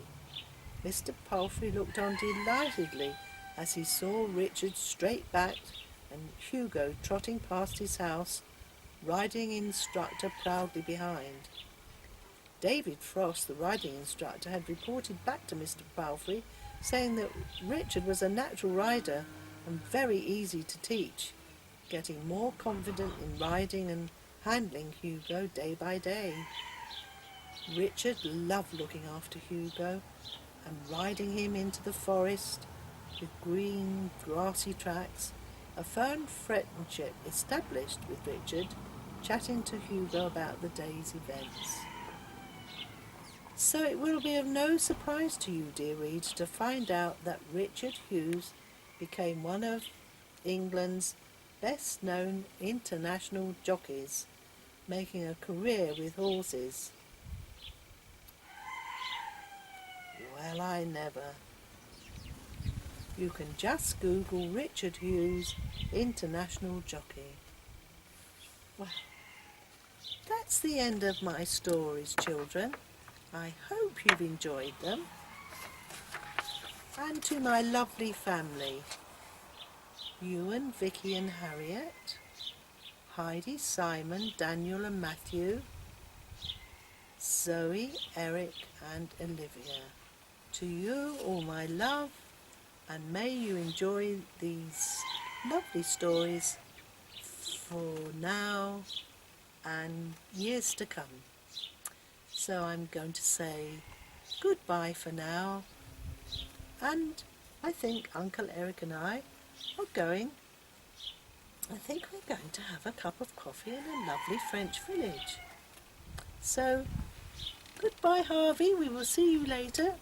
Speaker 2: Mr. Palfrey looked on delightedly as he saw Richard straight-backed and Hugo trotting past his house, riding instructor proudly behind. David Frost, the riding instructor, had reported back to Mr. Palfrey, saying that Richard was a natural rider and very easy to teach, getting more confident in riding and handling Hugo day by day. Richard loved looking after Hugo and riding him into the forest with green, grassy tracks, a firm friendship established with Richard, chatting to Hugo about the day's events. So it will be of no surprise to you, dear reader, to find out that Richard Hughes became one of England's best-known international jockeys, making a career with horses. Well, I never. You can just Google Richard Hughes, international jockey. Well, that's the end of my stories, children. I hope you've enjoyed them. And to my lovely family, Ewan, Vicky and Harriet, Heidi, Simon, Daniel and Matthew, Zoe, Eric and Olivia. To you all my love, and may you enjoy these lovely stories for now and years to come. So I'm going to say goodbye for now, and I think Uncle Eric and I are going. I think we're going to have a cup of coffee in a lovely French village. So goodbye, Harvey. We will see you later.